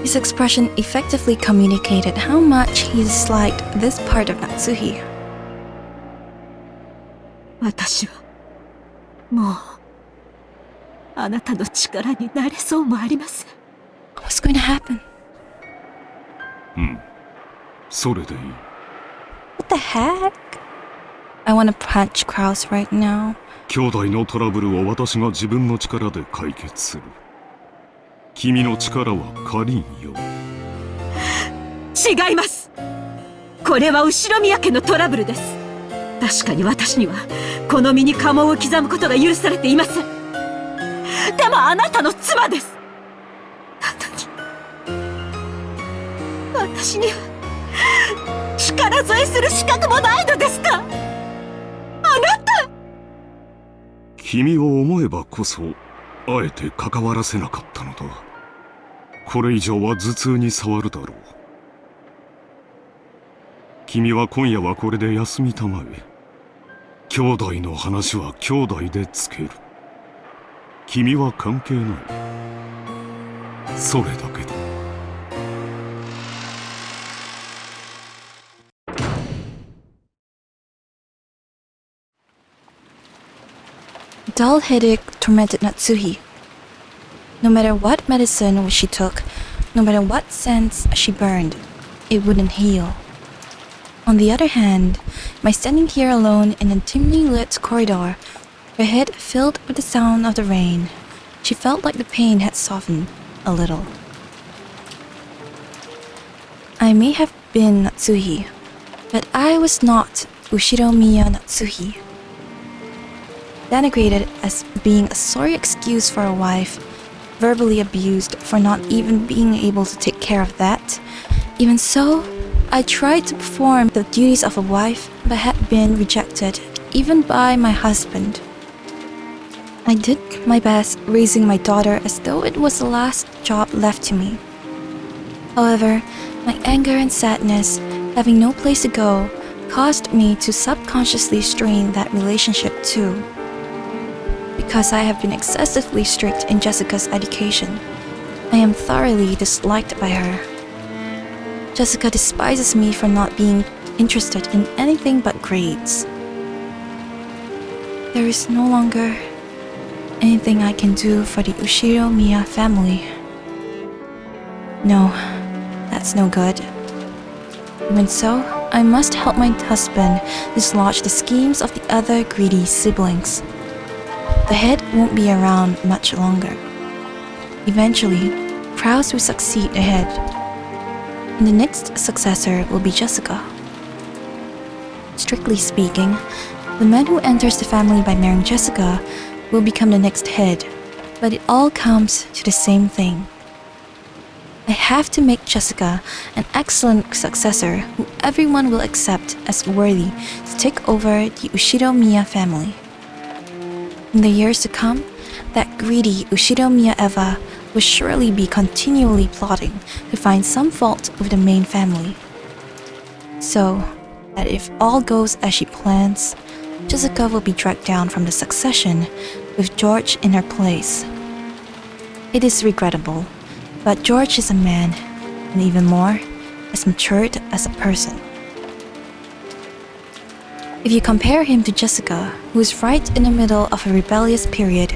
His expression effectively communicated how much he disliked this part of Natsuhi. 私はもうあなたの力になれそうもありません。What's going to happen? それでいい。What the heck? I want to punch Krauss right now. 兄弟のトラブルを私が自分の力で解決する。君の力は借りんよ。違います。これは後宮家のトラブルです。確かに私にはこの身に家紋を刻むことが許されていません。でもあなたの妻です。なのに私には力添えする資格もないのですか？あなた！君を思えばこそあえて関わらせなかったのだ。これ以上は頭痛に障るだろう。君は今夜はこれで休みたまえ。兄弟の話は兄弟でつける。君は関係ない。それだけだ。A dull headache tormented Natsuhi. No matter what medicine she took, no matter what scents she burned, it wouldn't heal. On the other hand, by standing here alone in a dimly lit corridor, her head filled with the sound of the rain, she felt like the pain had softened a little. I may have been Natsuhi, but I was not Ushiromiya Natsuhi. Denigrated as being a sorry excuse for a wife, verbally abused for not even being able to take care of that. Even so, I tried to perform the duties of a wife but had been rejected even by my husband. I did my best raising my daughter as though it was the last job left to me. However, my anger and sadness, having no place to go, caused me to subconsciously strain that relationship too. Because I have been excessively strict in Jessica's education, I am thoroughly disliked by her. Jessica despises me for not being interested in anything but grades. There is no longer anything I can do for the Ushiromiya family. No, that's no good. Even so, I must help my husband dislodge the schemes of the other greedy siblings. The head won't be around much longer. Eventually, Krauss will succeed the head, and the next successor will be Jessica. Strictly speaking, the man who enters the family by marrying Jessica will become the next head, but it all comes to the same thing. I have to make Jessica an excellent successor who everyone will accept as worthy to take over the Ushiromiya family. In the years to come, that greedy Ushiromiya Eva will surely be continually plotting to find some fault with the main family. So that if all goes as she plans, Jessica will be dragged down from the succession with George in her place. It is regrettable, but George is a man, and even more, as matured as a person. If you compare him to Jessica, who is right in the middle of a rebellious period,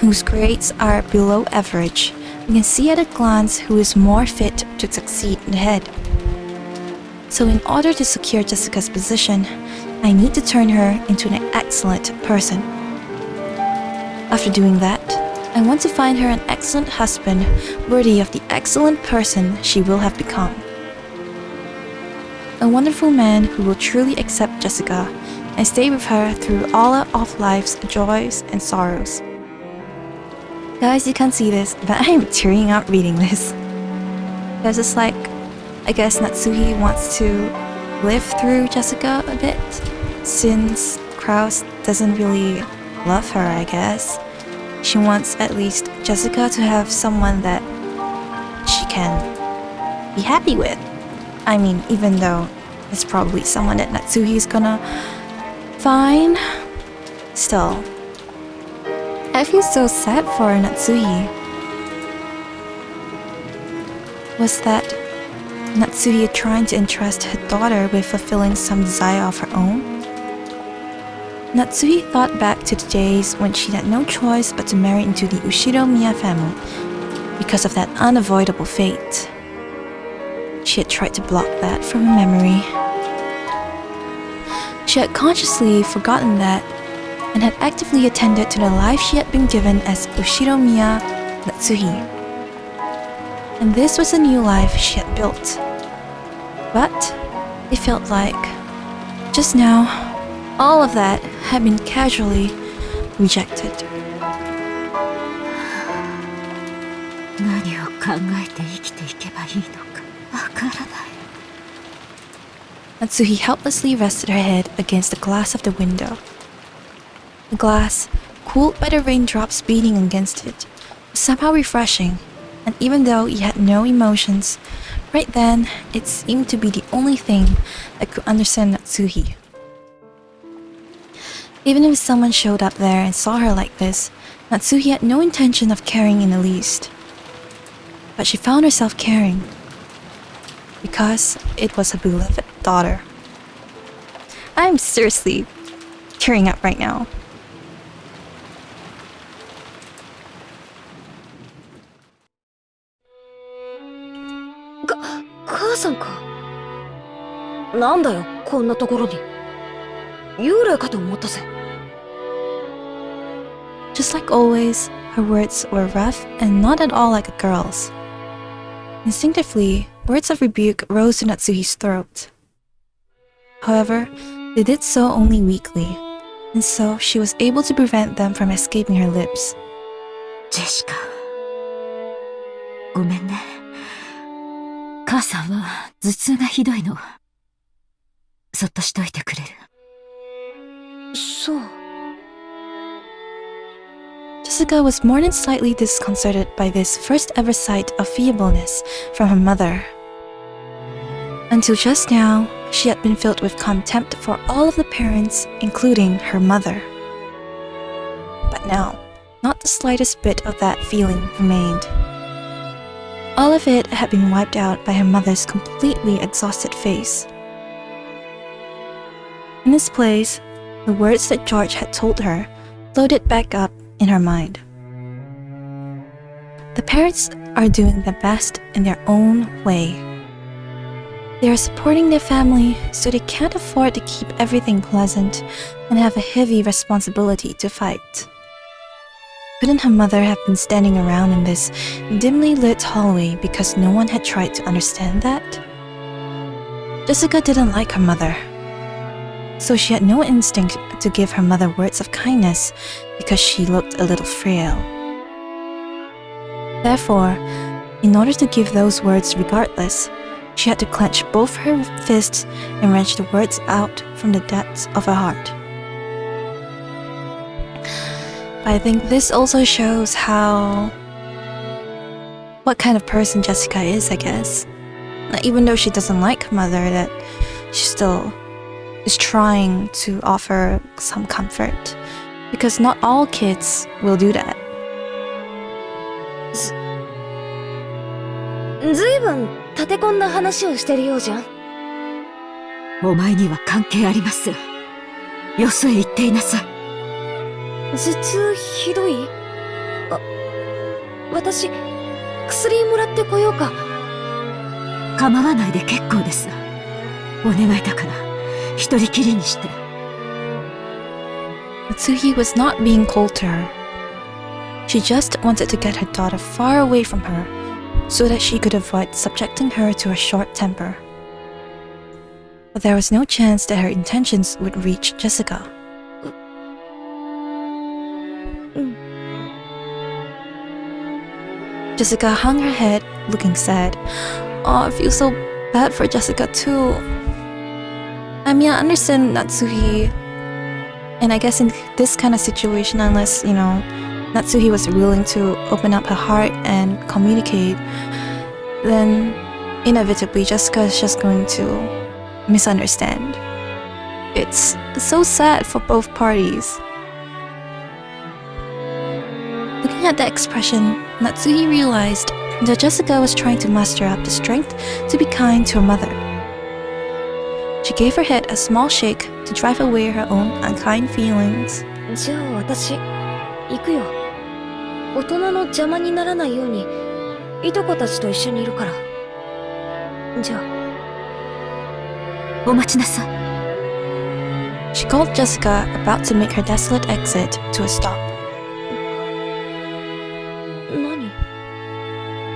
whose grades are below average, you can see at a glance who is more fit to succeed in the head. So in order to secure Jessica's position, I need to turn her into an excellent person. After doing that, I want to find her an excellent husband worthy of the excellent person she will have become. A wonderful man who will truly accept Jessica and stay with her through all of life's joys and sorrows. Guys, you can't see this, but I am tearing up reading this. Because it's like, I guess Natsuhi wants to live through Jessica a bit, since Krauss doesn't really love her, I guess. She wants at least Jessica to have someone that she can be happy with. I mean, even though it's probably someone that Natsuhi's gonna find, still. I feel so sad for Natsuhi. Was that Natsuhi trying to entrust her daughter with fulfilling some desire of her own? Natsuhi thought back to the days when she had no choice but to marry into the Ushiromiya family because of that unavoidable fate. She had tried to block that from her memory. She had consciously forgotten that and had actively attended to the life she had been given as Ushiromiya Natsuhi. And this was a new life she had built. But it felt like, just now, all of that had been casually rejected. 何を考えて生きていけばいいのかわからない。 Natsuhi helplessly rested her head against the glass of the window. The glass, cooled by the raindrops beating against it, was somehow refreshing, and even though he had no emotions, right then it seemed to be the only thing that could understand Natsuhi. Even if someone showed up there and saw her like this, Natsuhi had no intention of caring in the least. But she found herself caring, because it was a beloved daughter. I'm seriously tearing up right now. Ka 母さんか。なんだよ、こんなところに。幽霊かと思ったぜ。Just like always, her words were rough and not at all like a girl's. Instinctively, words of rebuke rose to Natsuhi's throat. However, they did so only weakly, and so she was able to prevent them from escaping her lips. ジェシカ、ごめんね。母さんは頭痛がひどいの。そっとしといてくれる？そう。Jessica was more than slightly disconcerted by this first ever sight of feebleness from her mother. Until just now, she had been filled with contempt for all of the parents, including her mother. But now, not the slightest bit of that feeling remained. All of it had been wiped out by her mother's completely exhausted face. In its place, the words that George had told her floated back up in her mind. The parents are doing their best in their own way. They are supporting their family, so they can't afford to keep everything pleasant and have a heavy responsibility to fight. Couldn't her mother have been standing around in this dimly lit hallway because no one had tried to understand that? Jessica didn't like her mother, so she had no instinct to give her mother words of kindness because she looked a little frail. Therefore, in order to give those words regardless, she had to clench both her fists and wrench the words out from the depths of her heart. But I think this also shows what kind of person Jessica is, I guess. Even though she doesn't like her mother, that she still is trying to offer some comfort. Because not all kids will do that. ずいぶん立て込んだ話をしてるようじゃん。お前には関係ありません。よそへ行っていなさい。頭痛ひどい？私、薬もらってこようか。構わないで結構です。お願いだから、一人きりにして。Natsuhi was not being cold to her. She just wanted to get her daughter far away from her, so that she could avoid subjecting her to a short temper. But there was no chance that her intentions would reach Jessica. Jessica hung her head, looking sad. Oh, I feel so bad for Jessica too. I mean, I understand Natsuhi, and I guess in this kind of situation, unless, Natsuhi was willing to open up her heart and communicate, then inevitably Jessica is just going to misunderstand. It's so sad for both parties. Looking at the expression, Natsuhi realized that Jessica was trying to muster up the strength to be kind to her mother. She gave her head a small shake to drive away her own unkind feelings. じゃあ私、行くよ。大人の邪魔にならないように、いとこたちと一緒にいるから。じゃあ。お待ちなさい。She called Jessica, about to make her desolate exit, to a stop. 何？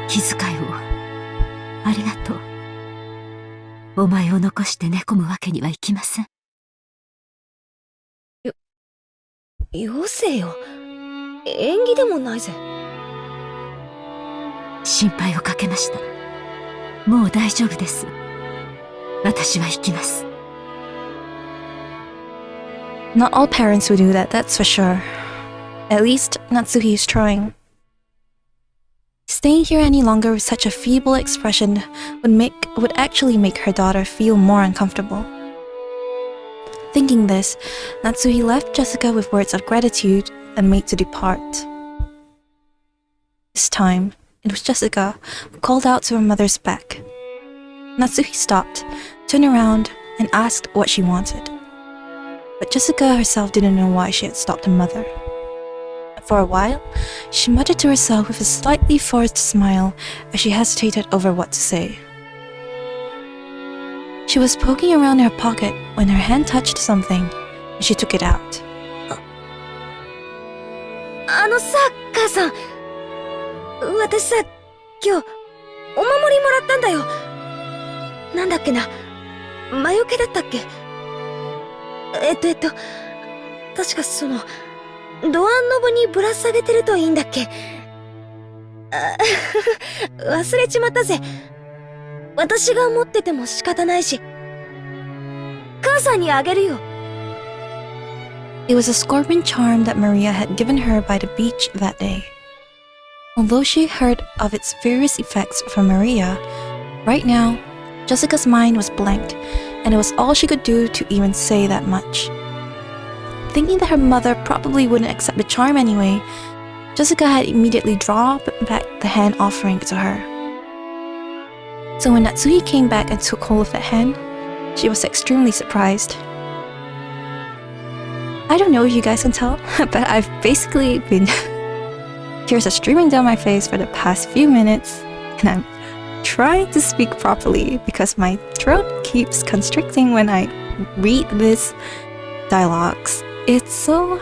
気遣いをありがとう。お前を残して寝込むわけにはいきません。よせよ。縁起でもないぜ。心配をかけました。もう大丈夫です。私は行きます。Not all parents would do that, that's for sure. At least Natsuhi is trying. Staying here any longer with such a feeble expression would actually make her daughter feel more uncomfortable. Thinking this, Natsuhi left Jessica with words of gratitude and made to depart. This time, it was Jessica who called out to her mother's back. Natsuhi stopped, turned around, and asked what she wanted. But Jessica herself didn't know why she had stopped her mother. For a while, she muttered to herself with a slightly forced smile as she hesitated over what to say. She was poking around in her pocket when her hand touched something, and she took it out. さ、母さん。私さ、今日、お守りもらったんだよ。なんだっけな。魔除けだったっけ？確かその、ドアノブにぶら下げてるといいんだっけ？忘れちまったぜ。私が持ってても仕方ないし。母さんにあげるよ。It was a scorpion charm that Maria had given her by the beach that day. Although she heard of its various effects from Maria, right now, Jessica's mind was blank, and it was all she could do to even say that much. Thinking that her mother probably wouldn't accept the charm anyway, Jessica had immediately drawn back the hand offering to her. So when Natsuhi came back and took hold of the hand, she was extremely surprised. I don't know if you guys can tell, but I've basically been... Tears are streaming down my face for the past few minutes, and I'm trying to speak properly because my throat keeps constricting when I read these dialogues. It's so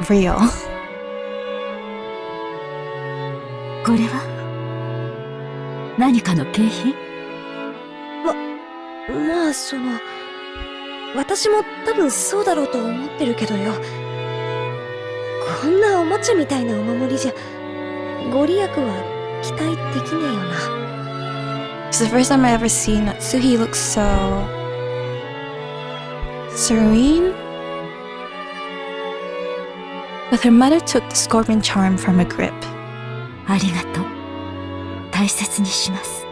real. これは何かの景品？まあ私も多分そうだろうと思ってるけどよ。こんなおもちゃみたいなお守りじゃ、ご利益は期待できねえよな。It's the first time I've ever seen Natsuhi look so serene. But her mother took the scorpion charm from her grip. ありがとう。大切にします。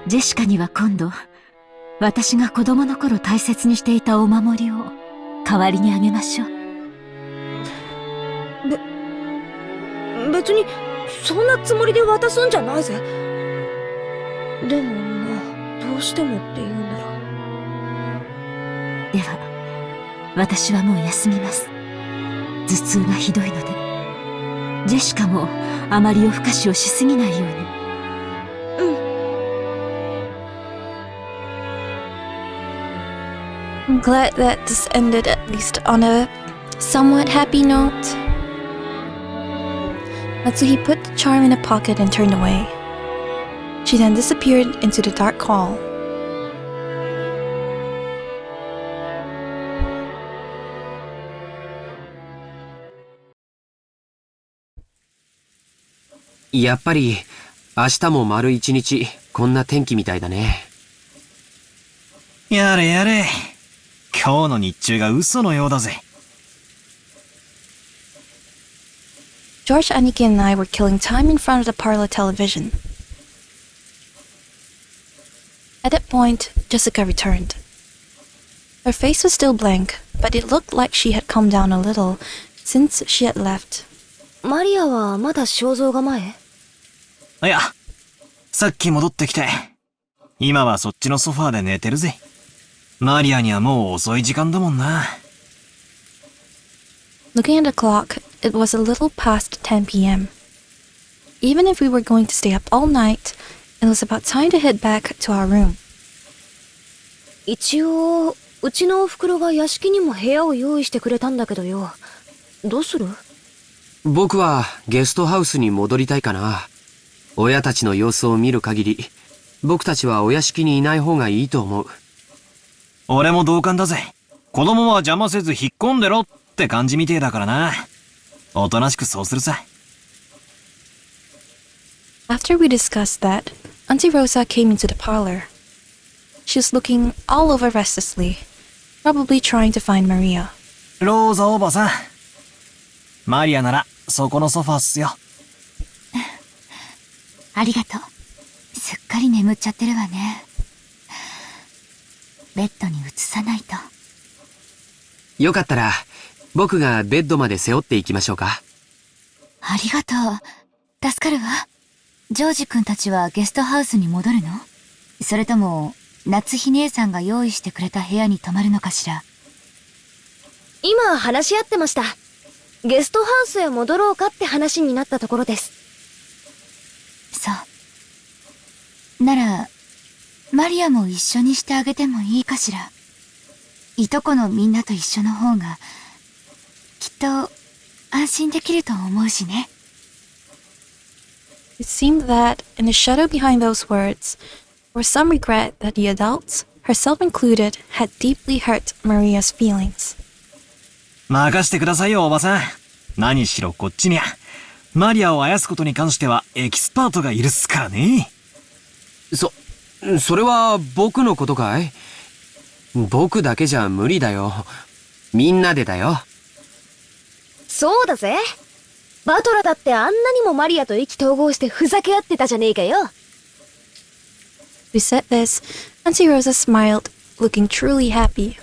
ジェシカには今度、私が子供の頃大切にしていたお守りを代わりにあげましょう。別にそんなつもりで渡すんじゃないぜ。でもどうしてもって言うなら。では、私はもう休みます。頭痛がひどいので、ジェシカもあまり夜更かしをしすぎないように。I'm glad that this ended at least on a somewhat happy note. Natsuhi put the charm in a pocket and turned away. She then disappeared into the dark hall.やっぱり明日も丸一日こんな天気みたいだね。やれやれ。今日の日中が嘘のようだぜ。George, Aniki, and I were killing time in front of the parlor television. At that point, Jessica returned. Her face was still blank, but it looked like she had calmed down a little since she had left. マリアはまだ肖像画前？いや、さっき戻ってきて、今はそっちのソファーで寝てるぜ。マリアにはもう遅い時間だもんな。Looking at the clock, it was a little past 10 p.m. Even if we were going to stay up all night, it was about time to head back to our room. 一応、うちのお袋が屋敷にも部屋を用意してくれたんだけどよ。どうする？僕はゲストハウスに戻りたいかな。親たちの様子を見る限り、僕たちはお屋敷にいない方がいいと思う。俺も同感だぜ。子供は邪魔せず引っ込んでろって感じみてえだからな。おとなしくそうするさ。After we discussed that, Auntie Rosa came into the parlor. She was looking all over restlessly, probably trying to find Maria. ローザおばさん。マリアならそこのソファーっすよ。ありがとう。すっかり眠っちゃってるわね。ベッドに移さないと。よかったら、僕がベッドまで背負っていきましょうか。ありがとう。助かるわ。ジョージ君たちはゲストハウスに戻るの？それとも、夏日姉さんが用意してくれた部屋に泊まるのかしら？今話し合ってました。ゲストハウスへ戻ろうかって話になったところです。そう。なら、マリアも一緒にしてあげてもいいかしら。いとこのみんなと一緒の方が、きっと安心できると思うしね。It seemed that, in the shadow behind those words, there was some regret that the adults, herself included, had deeply hurt Maria's feelings. 任してくださいよおばさん。何しろこっちにゃマリアをあやすことに関してはエキスパートがいるっすからね。それは僕のことかい？僕だけじゃ無理だよ。みんなでだよ。そうだぜ。バトラだってあんなにもマリアと意気投合してふざけ合ってたじゃねえかよ。We said this, Auntie Rosa smiled, looking truly happy.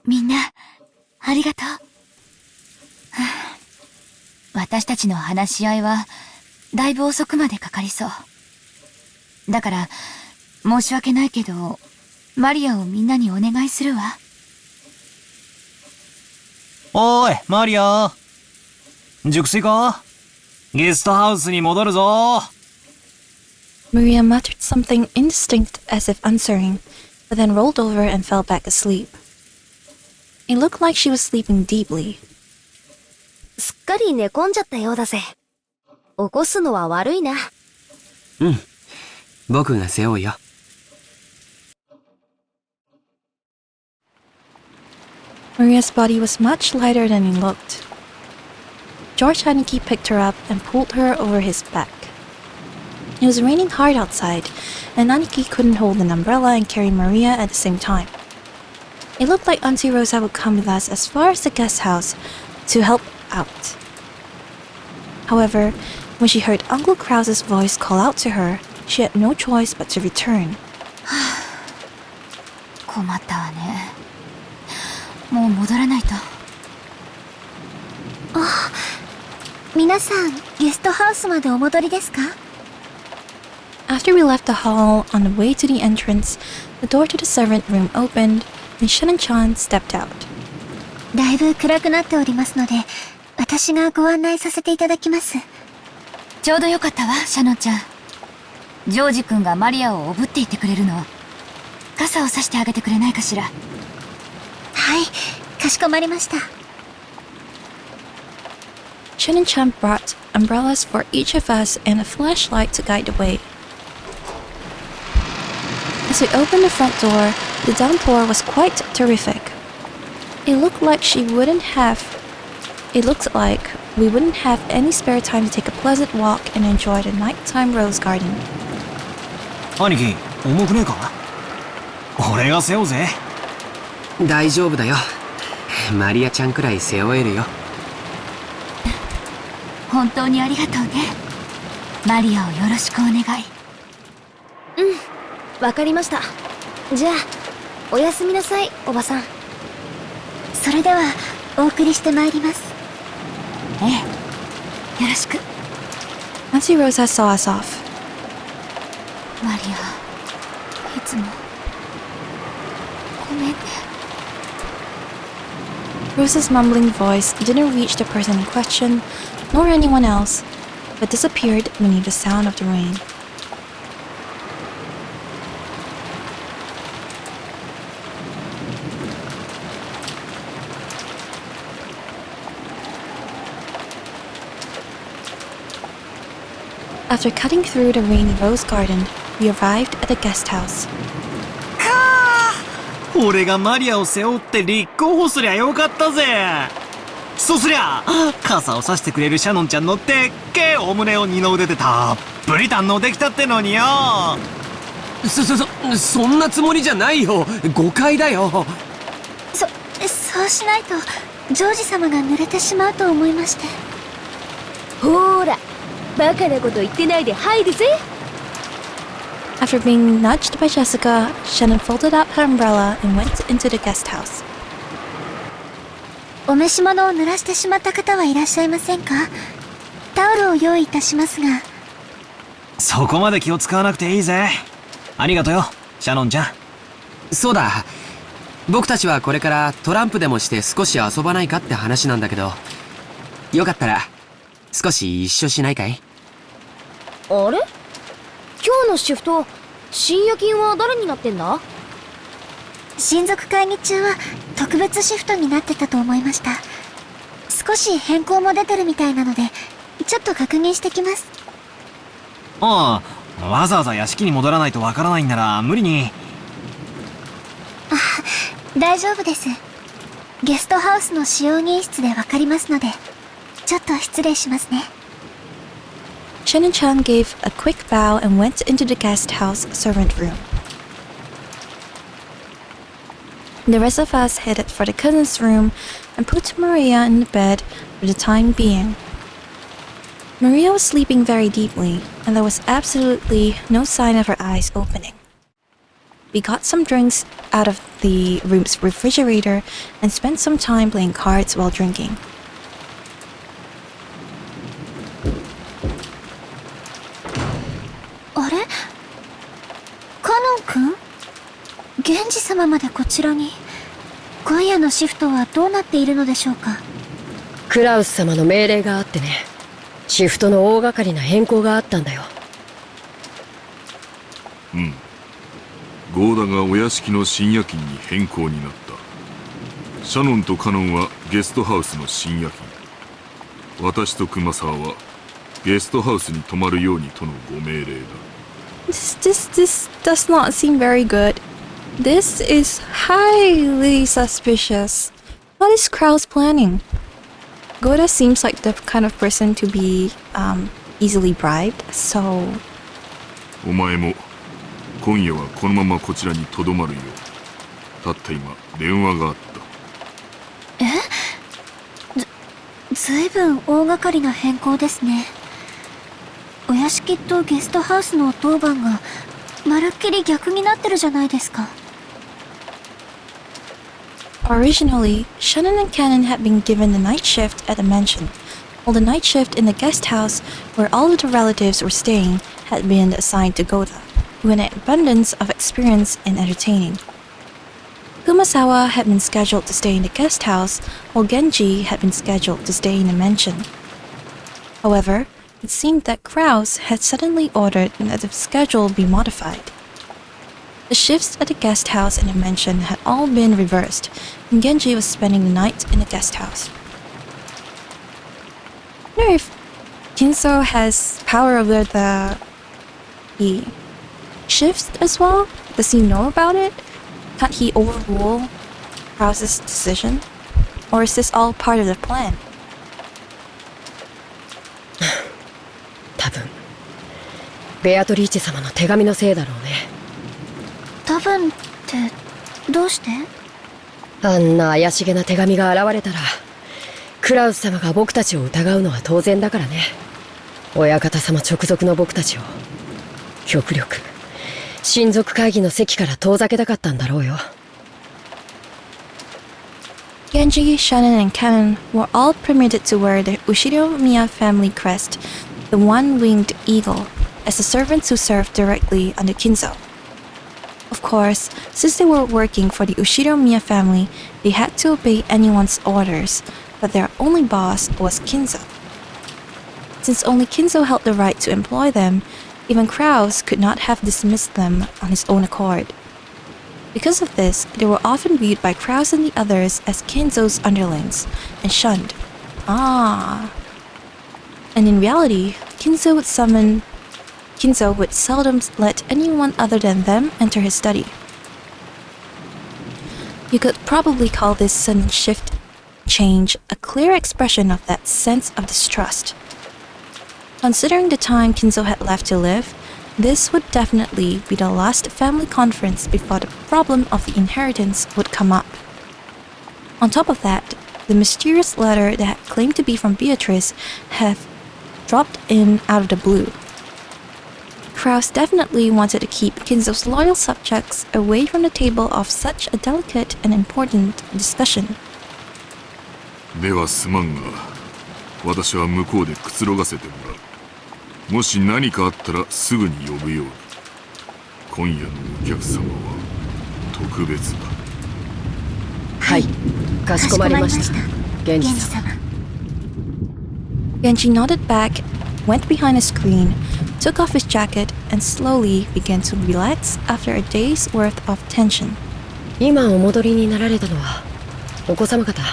みんな、ありがとう。私たちの話し合いは、だいぶ遅くまでかかりそう。だから、申し訳ないけど、マリアをみんなにお願いするわ。おーい、マリア。熟睡か？ゲストハウスに戻るぞ。Maria muttered something indistinct as if answering, but then rolled over and fell back asleep. It looked like she was sleeping deeply. すっかり寝込んじゃったようだぜ。起こすのは悪いな。うん。僕が背負うよ。Maria's body was much lighter than it looked. George Haneke picked her up and pulled her over his back. It was raining hard outside, and Haneke couldn't hold an umbrella and carry Maria at the same time. It looked like Auntie Rosa would come with us as far as the guest house to help out. However, when she heard Uncle Krauss's voice call out to her, she had no choice but to return. 困ったわね。もう戻らないと。皆さん、ゲストハウスまでお戻りですか？ After we left the hall on the way to the entrance, the door to the servant room opened, and Shannon-chan stepped out. だいぶ暗くなっておりますので、私がご案内させていただきます。ちょうどよかったわ、シャノンちゃん。ジョージ君がマリアをおぶっていってくれるの。傘をさしてあげてくれないかしら。はい、かしこまりました。Shannon-chan brought umbrellas for each of us and a flashlight to guide the way. As we opened the front door, the downpour was quite terrific. It looked like we wouldn't have any spare time to take a pleasant walk and enjoy the nighttime rose garden. 兄貴、重くねえか？俺が背負うぜ。大丈夫だよ。マリアちゃんくらい背負えるよ。本当にありがとうね。マリアをよろしくお願い。わかりました。じゃあ、おやすみなさい、おばさん。それでは、お送りしてまいります。ええ、よろしく。Auntie Rosa saw us off. マリア、いつもごめんね。Rosa's mumbling voice didn't reach the person in question, nor anyone else, but disappeared beneath the sound of the rain. After cutting through the rainy rose garden, we arrived at the guest house. 俺がマリアを背負って立候補すりゃよかったぜ。そうすりゃ傘をさしてくれるシャノンちゃんのでっけえお胸を二の腕でたっぷり堪能できたってのによ。そんなつもりじゃないよ。誤解だよ。そうしないと、ジョージ様が濡れてしまうと思いまして。ほーら、バカなこと言ってないで入るぜ。After being nudged by Jessica, Shannon folded up her umbrella and went into the guest house. お召し物を濡らしてしまった方はいらっしゃいませんか？タオルを用意いたしますが。そこまで気を使わなくていいぜ。ありがとよ、シャノンちゃん。そうだ。僕たちはこれからトランプでもして少し遊ばないかって話なんだけど、よかったら少し一緒しないかい？あれ？今日のシフト、深夜勤は誰になってんだ？親族会議中は特別シフトになってたと思いました。少し変更も出てるみたいなので、ちょっと確認してきます。ああ、わざわざ屋敷に戻らないとわからないんなら無理に。大丈夫です。ゲストハウスの使用人室でわかりますので、ちょっと失礼しますね。Shannon-chan gave a quick bow and went into the guest house servant room. The rest of us headed for the cousin's room and put Maria in the bed for the time being. Maria was sleeping very deeply, and there was absolutely no sign of her eyes opening. We got some drinks out of the room's refrigerator and spent some time playing cards while drinking. あれ？カノン君？源氏様までこちらに。今夜のシフトはどうなっているのでしょうか？クラウス様の命令があってね、シフトの大掛かりな変更があったんだよ。ゴーダがお屋敷の深夜勤に変更になった。シャノンとカノンはゲストハウスの深夜勤。私と熊沢はゲストハウスに泊まるようにとのご命令だ。This does not seem very good. This is highly suspicious. What is Krauss planning? Goda seems like the kind of person to be easily bribed, so... お前も今夜はこのままこちらにとどまるよう。たった今電話があった。ずいぶん大掛かりな変更ですね。お屋敷とゲストハウスの当番がまるっきり逆になってるじゃないですか。Originally, Shannon and Cannon had been given the night shift at the mansion, while the night shift in the guest house where all of the relatives were staying had been assigned to Goda, who had an abundance of experience in entertaining. Kumasawa had been scheduled to stay in the guest house, while Genji had been scheduled to stay in the mansion. However, it seemed that Krauss had suddenly ordered that the schedule be modified. The shifts at the guest house and the mansion had all been reversed, and Genji was spending the night in the guest house. I wonder if Kinzo has power over the shifts as well? Does he know about it? Can't he overrule Krauss's decision? Or is this all part of the plan? 多分ベアトリーチェ様の手紙のせいだろうね。多分ってどうして？あんな怪しげな手紙が現れたらクラウス様が僕たちを疑うのは当然だからね。親方様直属の僕たちを極力親族会議の席から遠ざけたかったんだろうよ。Genji, Shannon, and Cannon were all permitted to wear the Ushinomiya family crest, the one-winged eagle, as the servants who served directly under Kinzo. Of course, since they were working for the Ushinomiya family, they had to obey anyone's orders, but their only boss was Kinzo. Since only Kinzo held the right to employ them, even Krauss could not have dismissed them on his own accord. Because of this, they were often viewed by Krauss and the others as Kinzo's underlings, and shunned. And in reality, Kinzo would seldom let anyone other than them enter his study. You could probably call this sudden shift change a clear expression of that sense of distrust. Considering the time Kinzo had left to live, this would definitely be the last family conference before the problem of the inheritance would come up. On top of that, the mysterious letter that had claimed to be from Beatrice had dropped in out of the blue. Krauss definitely wanted to keep Kinzo's loyal subjects away from the table of such a delicate and important discussion. ではすまんが、私は向こうでくつろがせてもらう。もし何かあったらすぐに呼ぶように。今夜のお客様は特別だ。はい、かしこまりました。源氏様。Genji nodded back, went behind a screen, took off his jacket, and slowly began to relax after a day's worth of tension. 今お戻りになられたのはお子様方？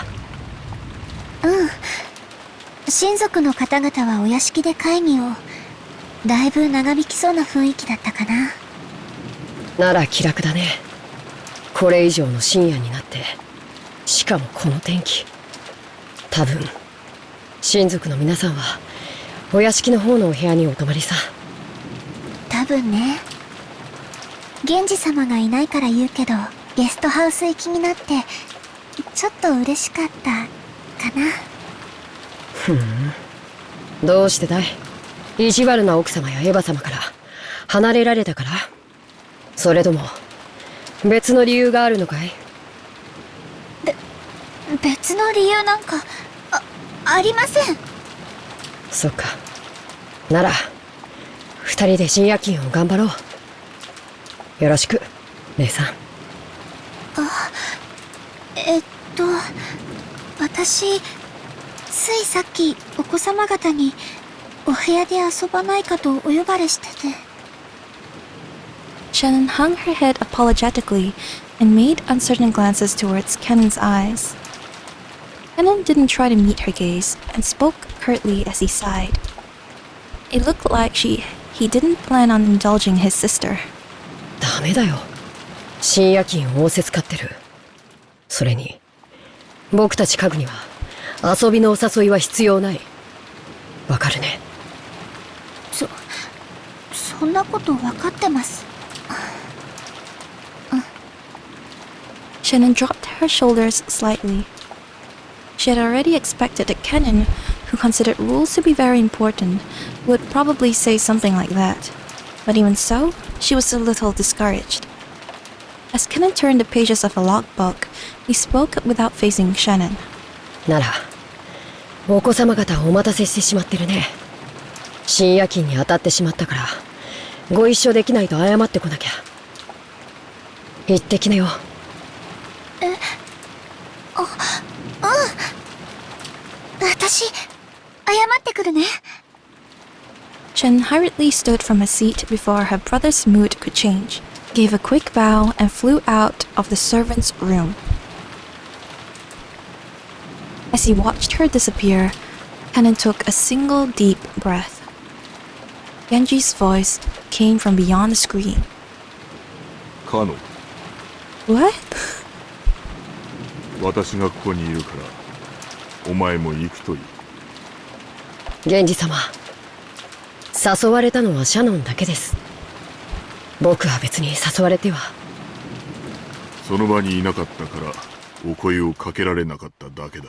親族の方々はお屋敷で会議を。だいぶ長引きそうな雰囲気だったかな。なら気楽だね。これ以上の深夜になって、しかもこの天気。多分親族の皆さんはお屋敷の方のお部屋にお泊まりさ。多分ね。源氏様がいないから言うけど、ゲストハウス行きになってちょっと嬉しかったかな。どうしてだい？意地悪な奥様やエヴァ様から離れられたから？それとも別の理由があるのかい？別の理由なんかありません。そっか。なら二人で深夜勤を頑張ろう。よろしく、姉さん。私ついさっきお子様方にお部屋で遊ばないかとお呼ばれしてて。Shannon hung her head apologetically and made uncertain glances towards Cannon's eyes. Cannon didn't try to meet her gaze and spoke curtly as he sighed. It looked like he didn't plan on indulging his sister. ダメだよ。深夜勤を仰せつかってる。それに僕たち家具には遊びのお誘いは必要ない。わかるね。そんなことわかってます。Shannon dropped her shoulders slightly. She had already expected that Cannon, who considered rules to be very important, would probably say something like that. But even so, she was a little discouraged. As Cannon turned the pages of a logbook, he spoke without facing Shannon. ならお子様方お待たせしてしまってるね。深夜勤に当たってしまったから、ご一緒できないと謝ってこなきゃ。行ってきなよ。私、謝ってくるね。Chen hurriedly stood from her seat before her brother's mood could change, gave a quick bow, and flew out of the servant's room. As he watched her disappear, Shannon took a single deep breath. Genji's voice came from beyond the screen. カノ、 What? 私がここにいるから、お前も行くといい。源氏様、誘われたのはシャノンだけです。僕は別に誘われては。その場にいなかったからお声をかけられなかっただけだ。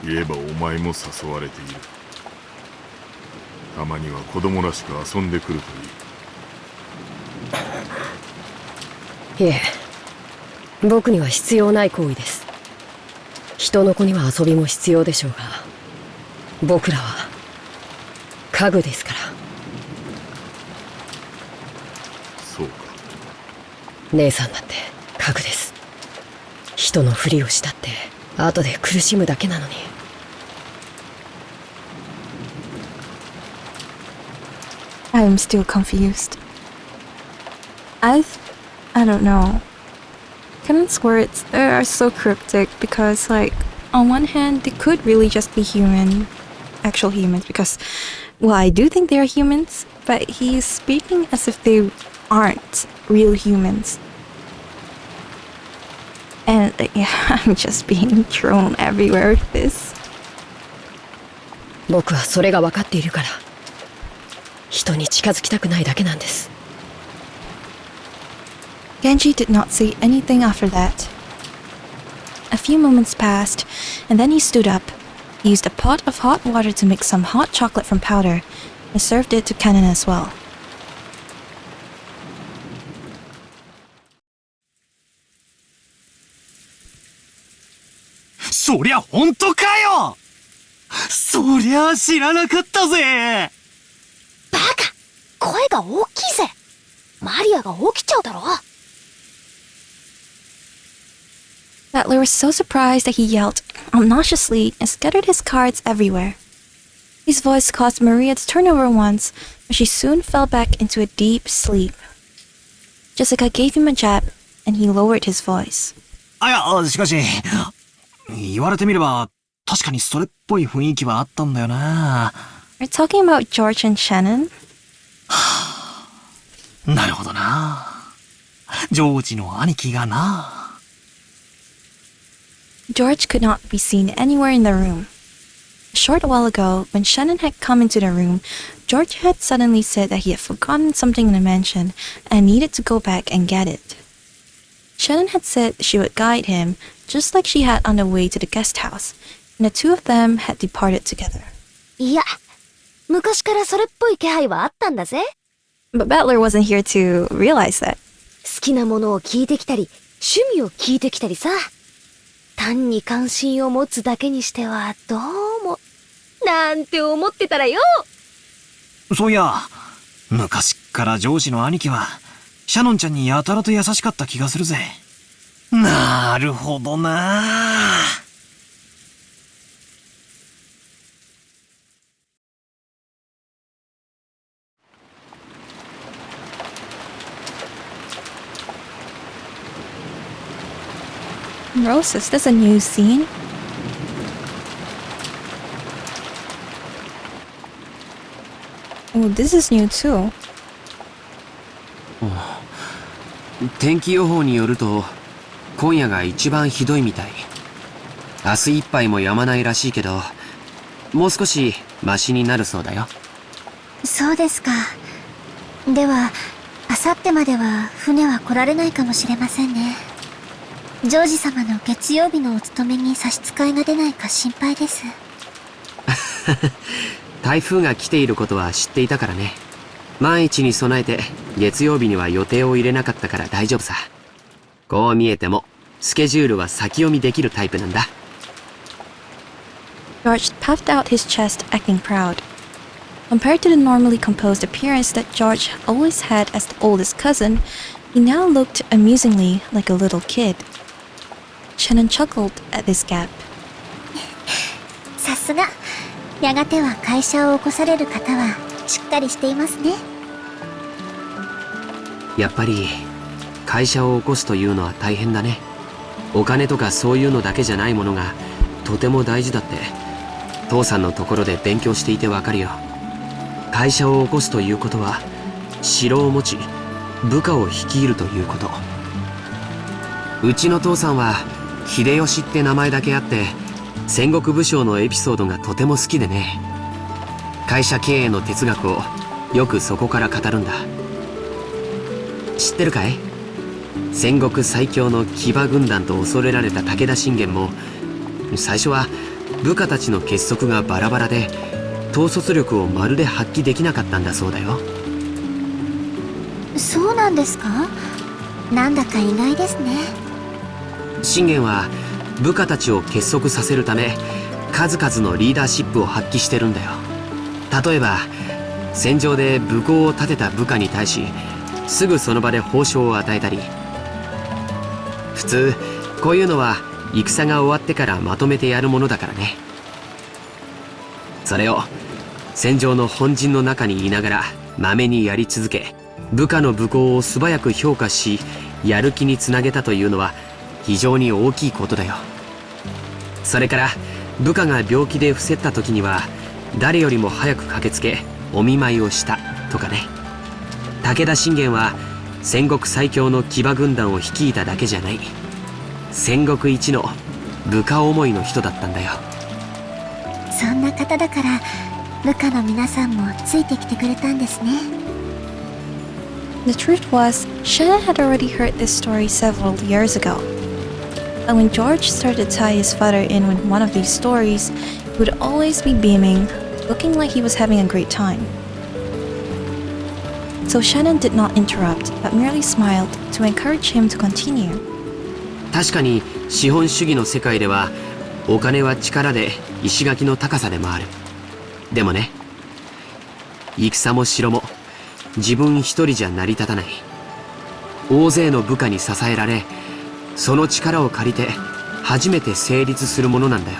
言えばお前も誘われている。たまには子供らしく遊んでくるといい。いえ、僕には必要ない行為です。人の子には遊びも必要でしょうが、僕らは家具ですから。そうか。姉さんだって家具です。人のふりをしたって後で苦しむだけなのに。I'm still confused. I don't know. Shannon's words are so cryptic because, like, on one hand, they could really just be actual humans, because, well, I do think they're humans, but he's speaking as if they aren't real humans. And, yeah, I'm just being thrown everywhere with this. 僕はそれが分かっているから、人に近づきたくないだけなんです。Genji did not say anything after that. A few moments passed, and then he stood up. He used a pot of hot water to mix some hot chocolate from powder, and served it to Shannon as well. そりゃ本当かよ。そりゃ知らなかったぜ。バカ！声が大きいぜ。マリアが起きちゃうだろ。Butler was so surprised that he yelled obnoxiously and scattered his cards everywhere. His voice caused Maria to turn over once, but she soon fell back into a deep sleep. Jessica gave him a jab, and he lowered his voice. いや、しかし、言われてみれば、確かにそれっぽい雰囲気はあったんだよな。We're talking about George and Shannon? なるほどな。ジョージの兄貴がな。George could not be seen anywhere in the room. A short while ago, when Shannon had come into the room, George had suddenly said that he had forgotten something in the mansion and needed to go back and get it. Shannon had said she would guide him, just like she had on the way to the guest house, and the two of them had departed together. いや、昔からそれっぽい気配はあったんだぜ。But Butler wasn't here to realize that. 好きなものを聞いてきたり、趣味を聞いてきたりさ。単に関心を持つだけにしてはどうも、なんて思ってたらよ。そういや、昔っからジョージの兄貴は、シャノンちゃんにやたらと優しかった気がするぜ。なるほどな。Roses, there's a new scene. Oh, this is new too. 天気予報によると、今夜が一番ひどいみたい。明日いっぱいも止まないらしいけど、もう少しマシになるそうだよ。そうですか。では、あさってまでは船は来られないかもしれませんね。ジョージ様の月曜日のお勤めに差し支えが出ないか心配です。台風が来ていることは知っていたからね。万一に備えて月曜日には予定を入れなかったから大丈夫さ。こう見えてもスケジュールは先読みできるタイプなんだ。George puffed out his chest, acting proud. Compared to the normally composed appearance that George always had as the oldest cousin, he now looked amusingly like a little kid. Shannon chuckled at this gap. さすが。やがては会社を起こされる方はしっかりしていますね。やっぱり会社を起こすというのは大変だね。お金とかそういうのだけじゃないものがとても大事だって父さんのところで勉強していてわかるよ。会社を起こすということは城を持ち部下を率いるということ。うちの父さんは秀吉って名前だけあって戦国武将のエピソードがとても好きでね。会社経営の哲学をよくそこから語るんだ。知ってるかい？戦国最強の騎馬軍団と恐れられた武田信玄も最初は部下たちの結束がバラバラで統率力をまるで発揮できなかったんだそうだよ。そうなんですか？なんだか意外ですね。信玄は部下たちを結束させるため数々のリーダーシップを発揮してるんだよ。例えば戦場で武功を立てた部下に対しすぐその場で褒章を与えたり、普通こういうのは戦が終わってからまとめてやるものだからね。それを戦場の本陣の中にいながらまめにやり続け、部下の武功を素早く評価しやる気につなげたというのは非常に大きいことだよ。それから部下が病気で伏せった時には誰よりも早く駆けつけお見舞いをしたとかね。武田信玄は戦国最強の騎馬軍団を率いただけじゃない、戦国一の部下思いの人だったんだよ。そんな方だから部下の皆さんもついてきてくれたんですね。The truth was, Shannon had already heard this story several years ago. But when George started to tie his father in with one of these stories, he would always be beaming, looking like he was having a great time. So Shannon did not interrupt, but merely smiled to encourage him to continue. 確かに資本主義の世界ではお金は力で石垣の高さでもある。でもね、戦も城も自分一人じゃ成り立たない。大勢の部下に支えられ、その力を借りて初めて成立するものなんだよ。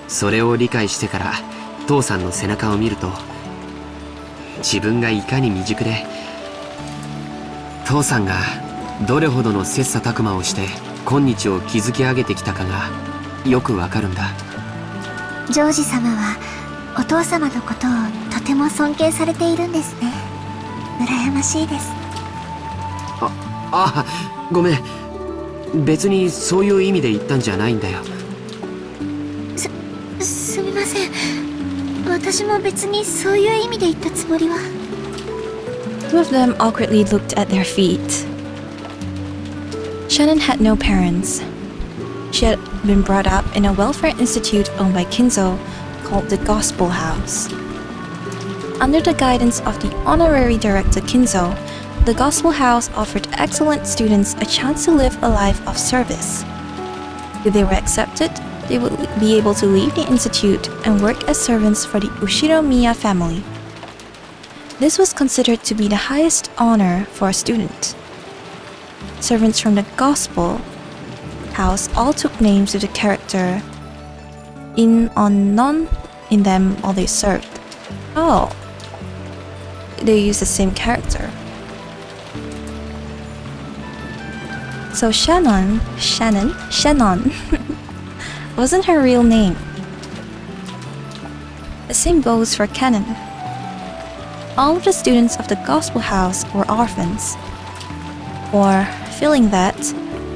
それを理解してから父さんの背中を見ると、自分がいかに未熟で、父さんがどれほどの切磋琢磨をして今日を築き上げてきたかがよくわかるんだ。ジョージ様はお父様のことをとても尊敬されているんですね。羨ましいです。ごめん。別にそういう意味で言ったんじゃないんだよ。すみません。私も別にそういう意味で言ったつもりは。Two of them awkwardly looked at their feet. Shannon had no parents. She had been brought up in a welfare institute owned by Kinzo called the Gospel House. Under the guidance of the honorary director Kinzo, the Gospel House offered excellent students a chance to live a life of service. If they were accepted, they would be able to leave the institute and work as servants for the Ushiromiya family. This was considered to be the highest honor for a student. Servants from the Gospel House all took names with the character in on non in them all they served. Oh, they used the same character. So Shannon wasn't her real name. The same goes for Canon. All of the students of the Gospel House were orphans, or feeling that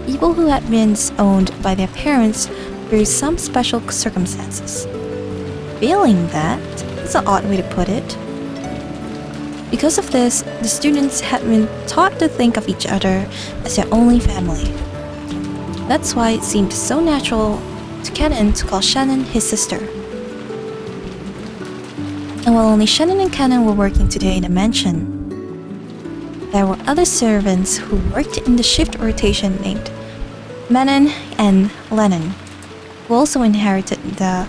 people who had been owned by their parents through some special circumstances. Feeling that is an odd way to put it. Because of this, the students had been taught to think of each other as their only family. That's why it seemed so natural to Canon to call Shannon his sister. And while only Shannon and Canon were working today in the mansion, there were other servants who worked in the shift rotation named Manon and Lennon, who also inherited the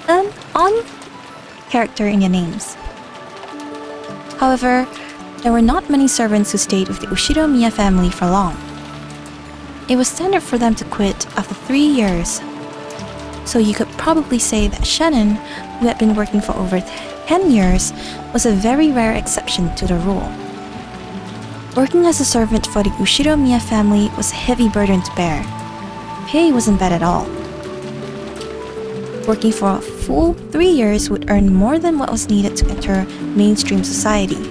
than on character in your names. However, there were not many servants who stayed with the Ushiro-miya family for long. It was standard for them to quit after 3 years. So you could probably say that Shannon, who had been working for over 10 years, was a very rare exception to the rule. Working as a servant for the Ushiro-miya family was a heavy burden to bear. Pay wasn't bad at all. Working for a full 3 years would earn more than what was needed to enter mainstream society.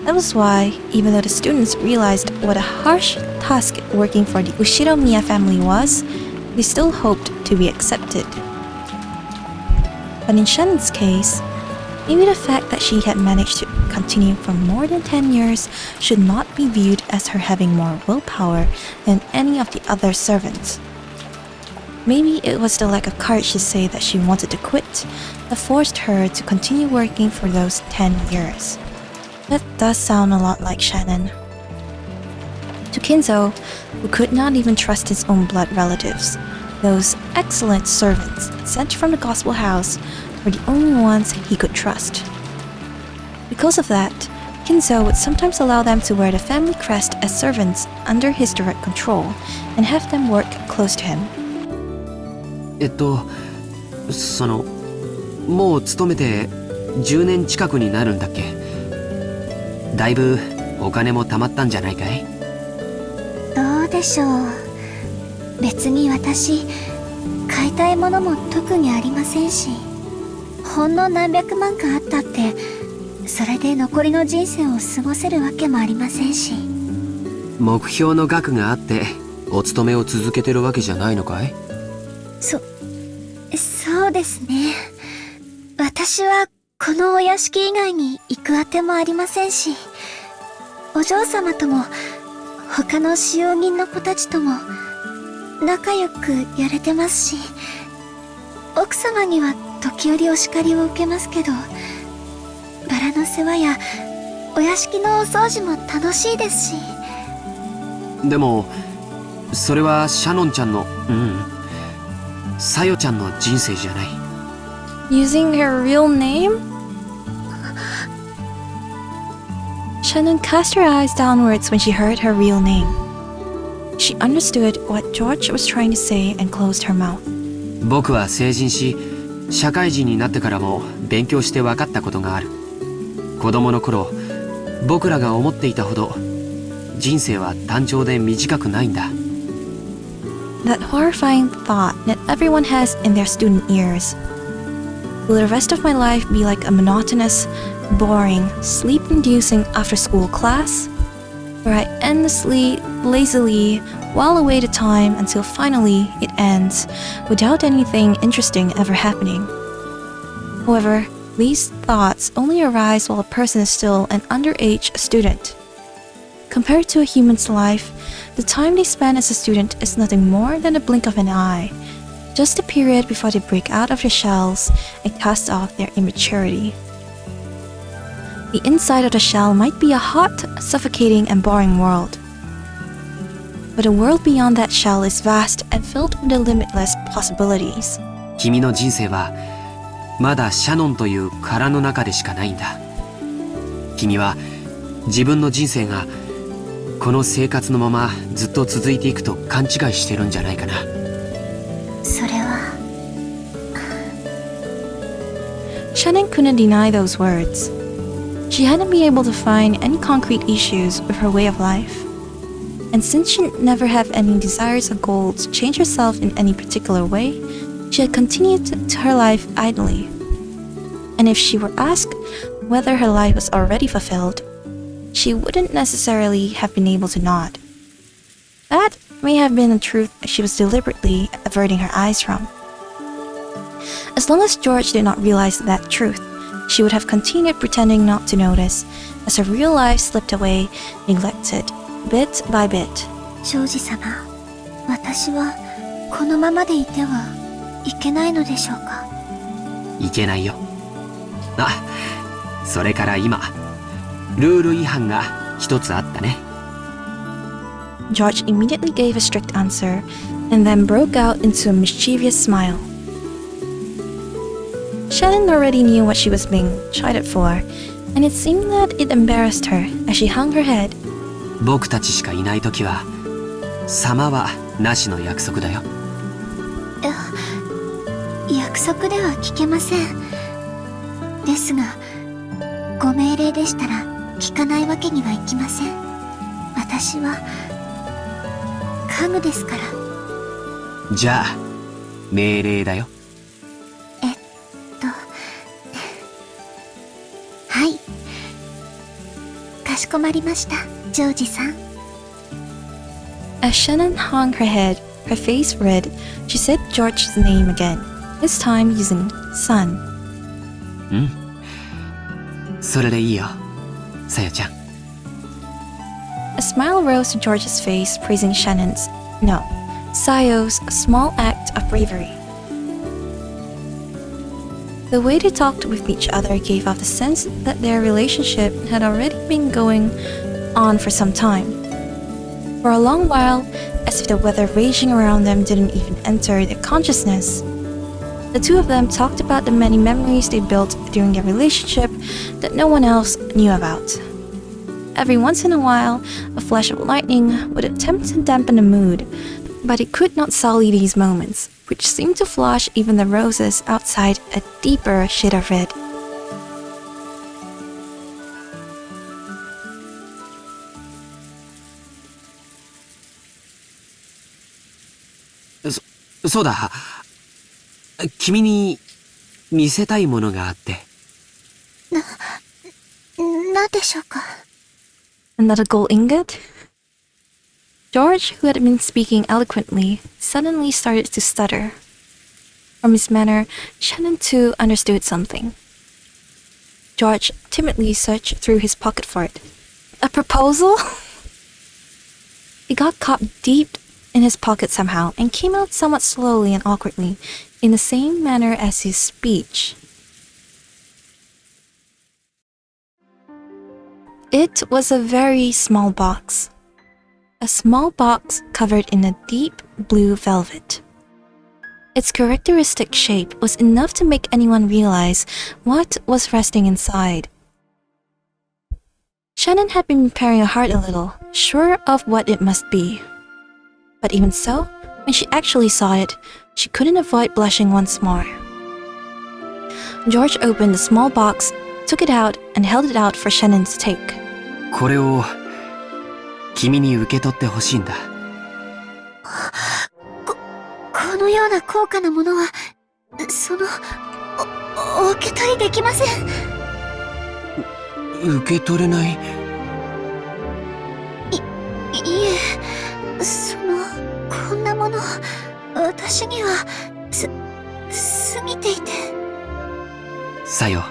That was why, even though the students realized what a harsh task working for the Ushiro-miya family was, they still hoped to be accepted. But in Shannon's case, maybe the fact that she had managed to continue for more than 10 years should not be viewed as her having more willpower than any of the other servants. Maybe it was the lack of courage to say that she wanted to quit that forced her to continue working for those 10 years. That does sound a lot like Shannon. To Kinzo, who could not even trust his own blood relatives, those excellent servants sent from the gospel house were the only ones he could trust. Because of that, Kinzo would sometimes allow them to wear the family crest as servants under his direct control and have them work close to him. もう勤めて10年近くになるんだっけ？だいぶお金も貯まったんじゃないかい？どうでしょう。別に私、買いたいものも特にありませんし、ほんの何百万かあったって、それで残りの人生を過ごせるわけもありませんし。目標の額があってお勤めを続けてるわけじゃないのかい？そうですね。私はこのお屋敷以外に行くあてもありませんし、お嬢様とも他の使用人の子たちとも仲良くやれてますし、奥様には時折お叱りを受けますけど、バラの世話やお屋敷のお掃除も楽しいですし。でもそれはシャノンちゃんのサヨちゃんの人生じゃない。Using her real name? Shannon cast her eyes downwards when she heard her real name. She understood what George was trying to say and closed her mouth. 僕は成人し、社会人になってからも勉強して分かったことがある。子供の頃、僕らが思っていたほど人生は単調で短くないんだ。That horrifying thought that everyone has in their student years. Will the rest of my life be like a monotonous, boring, sleep-inducing after-school class? Where I endlessly, lazily, while away the time until finally it ends without anything interesting ever happening. However, these thoughts only arise while a person is still an underage student. Compared to a human's life, the time they spend as a student is nothing more than a blink of an eye, just a period before they break out of their shells and cast off their immaturity. The inside of the shell might be a hot, suffocating, and boring world. But the world beyond that shell is vast and filled with the limitless possibilities. 君の人生はまだシャノンという殻の中でしかないんだ。君は自分の人生がこの生活のままずっと続いていくと勘違いしてるんじゃないかな。それは。Shannon couldn't deny those words. She hadn't been able to find any concrete issues with her way of life. And since she never had any desires or goals to change herself in any particular way, she had continued to her life idly. And if she were asked whether her life was already fulfilled, she wouldn't necessarily have been able to nod. That may have been a truth she was deliberately averting her eyes from. As long as George did not realize that truth, she would have continued pretending not to notice as her real life slipped away, neglected, bit by bit. ジョージ様、私はこのままでいてはいけないのでしょうか？いけないよ。あ、それから今、ルール違反が一つあったね。George immediately gave a strict answer and then broke out into a mischievous smile. Shannon already knew what she was being chided for, and it seemed that it embarrassed her as she hung her head. 僕たちしかいないときは、様はなしの約束だよ。約束では聞けません。ですが、ご命令でしたら聞かないわけにはいきません。私は家具ですから。じゃあ、命令だよ。はい。かしこまりました、ジョージさん。As Shannon hung her head, her face red, she said George's name again, this time using Sun. うん。それでいいよ、さやちゃん。A smile rose to George's face, praising Shannon's, no, Sayo's small act of bravery. The way they talked with each other gave off the sense that their relationship had already been going on for some time. For a long while, as if the weather raging around them didn't even enter their consciousness. The two of them talked about the many memories they built during their relationship that no one else knew about. Every once in a while, a flash of lightning would attempt to dampen the mood, but it could not sully these moments, which seemed to flush even the roses outside a deeper shade of red. So, そうだ。君に見せたいものがあって。なんでしょうか。Another gold ingot? George, who had been speaking eloquently, suddenly started to stutter. From his manner, Shannon too understood something. George timidly searched through his pocket for it. A proposal? It got caught deep in his pocket somehow and came out somewhat slowly and awkwardly, in the same manner as his speech. It was a very small box. A small box covered in a deep blue velvet. Its characteristic shape was enough to make anyone realize what was resting inside. Shannon had been preparing her heart a little, sure of what it must be. But even so, when she actually saw it, she couldn't avoid blushing once more. George opened the small box, took it out, and held it out for Shannon to take. これを君に受け取ってほしいんだ。このような高価なものは、お受け取りできません。受け取れない？いえ、こんなもの、私には、過ぎていて。さよ、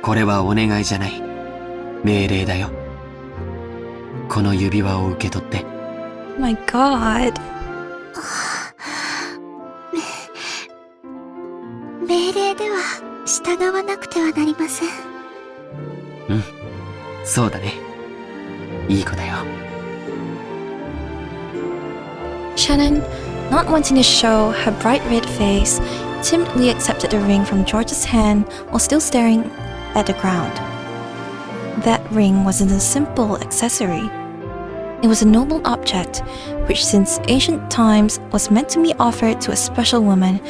これはお願いじゃない。命令だよ。この指輪を受け取って。My God. 命令では従わなくてはなりません。うん、そうだね。いい子だよ。Shannon, not wanting to show her bright red face, timidly accepted the ring from George's hand while still staring at the ground. That ring wasn't a simple accessory. It was a noble object, which since ancient times was meant to be offered to a special woman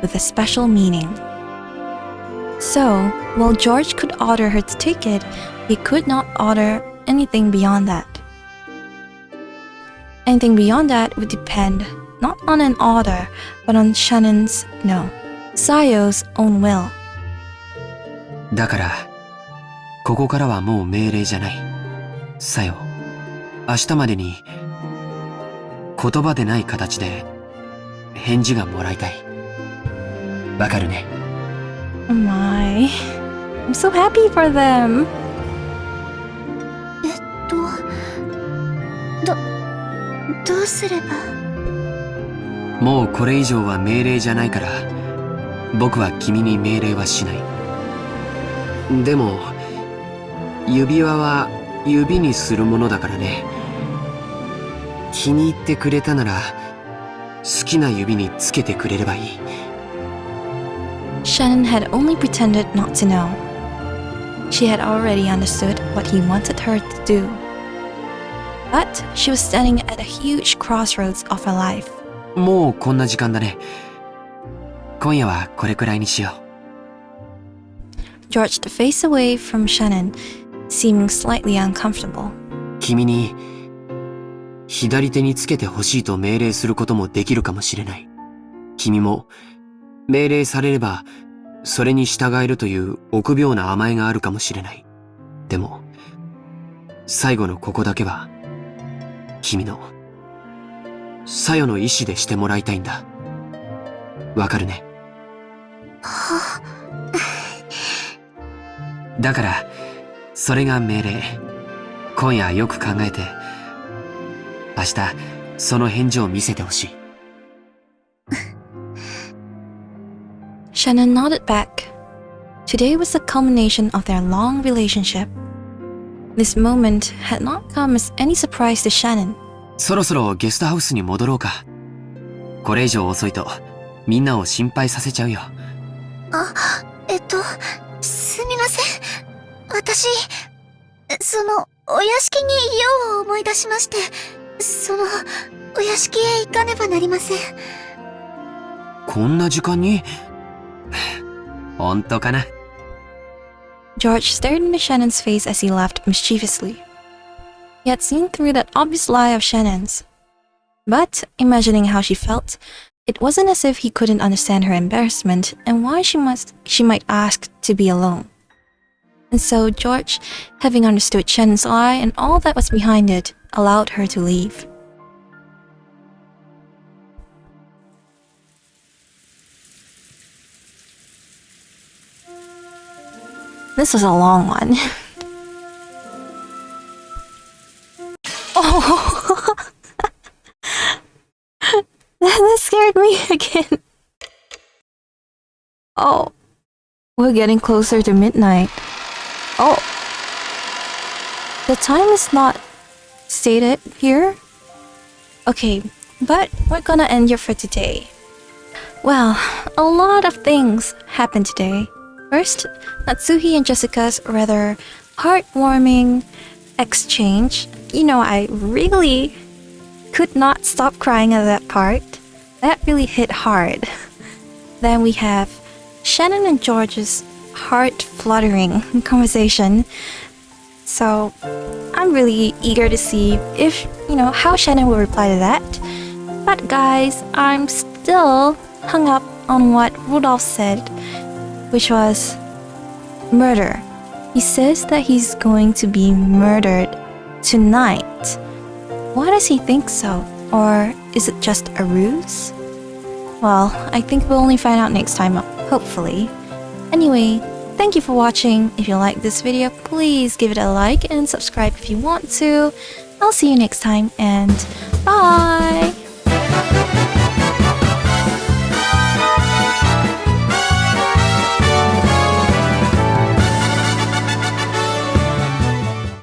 with a special meaning. So, while George could order her to take it, he could not order anything beyond that. Anything beyond that would depend not on an order, but on Shannon's, no, Sayo's own will. だから、ここからはもう命令じゃない。さよ、明日までに言葉でない形で返事がもらいたい。わかるね。Oh my. I'm so happy for them. どうすれば。もうこれ以上は命令じゃないから、僕は君に命令はしない。でも、指輪は指にするものだからね。気に入ってくれたなら、好きな指につけてくれればいい。Shannon had only pretended not to know. She had already understood what he wanted her to do. But she was standing at a huge crossroads of her life. もうこんな時間だね。今夜はこれくらいにしよう。George faced away from Shannon, seeming slightly uncomfortable. 君に左手につけてほしいと命令することもできるかもしれない。君も命令されればそれに従えるという臆病な甘えがあるかもしれない。でも最後のここだけは君のさよの意志でしてもらいたいんだ。わかるね。だからそれが命令。今夜よく考えて明日その返事を見せてほしい。Shannon nodded back. Today was the culmination of their long relationship. This moment had not come as any surprise to Shannon. そろそろゲストハウスに戻ろうか。これ以上遅いとみんなを心配させちゃうよ。すみません。私、お屋敷に用を思い出しまして、お屋敷へ行かねばなりません。こんな時間に本当かな。George stared into Shannon's face as he laughed mischievously. He had seen through that obvious lie of Shannon's. But, imagining how she felt, it wasn't as if he couldn't understand her embarrassment and why she might ask to be alone. And so George, having understood Shannon's lie and all that was behind it, allowed her to leave. This was a long one. Oh! That scared me again. Oh. We're getting closer to midnight. Oh. The time is not stated here. Okay, but we're gonna end here for today. Well, a lot of things happened today. First, Natsuhi and Jessica's rather heartwarming exchange. You know, I really could not stop crying at that part. That really hit hard. Then we have Shannon and George's heart-fluttering conversation. So, I'm really eager to see if, how Shannon will reply to that. But guys, I'm still hung up on what Rudolph said, which was murder. He says that he's going to be murdered tonight. Why does he think so? Or is it just a ruse? Well, I think we'll only find out next time, hopefully. Anyway, thank you for watching. If you like this video, please give it a like and subscribe if you want to. I'll see you next time and bye!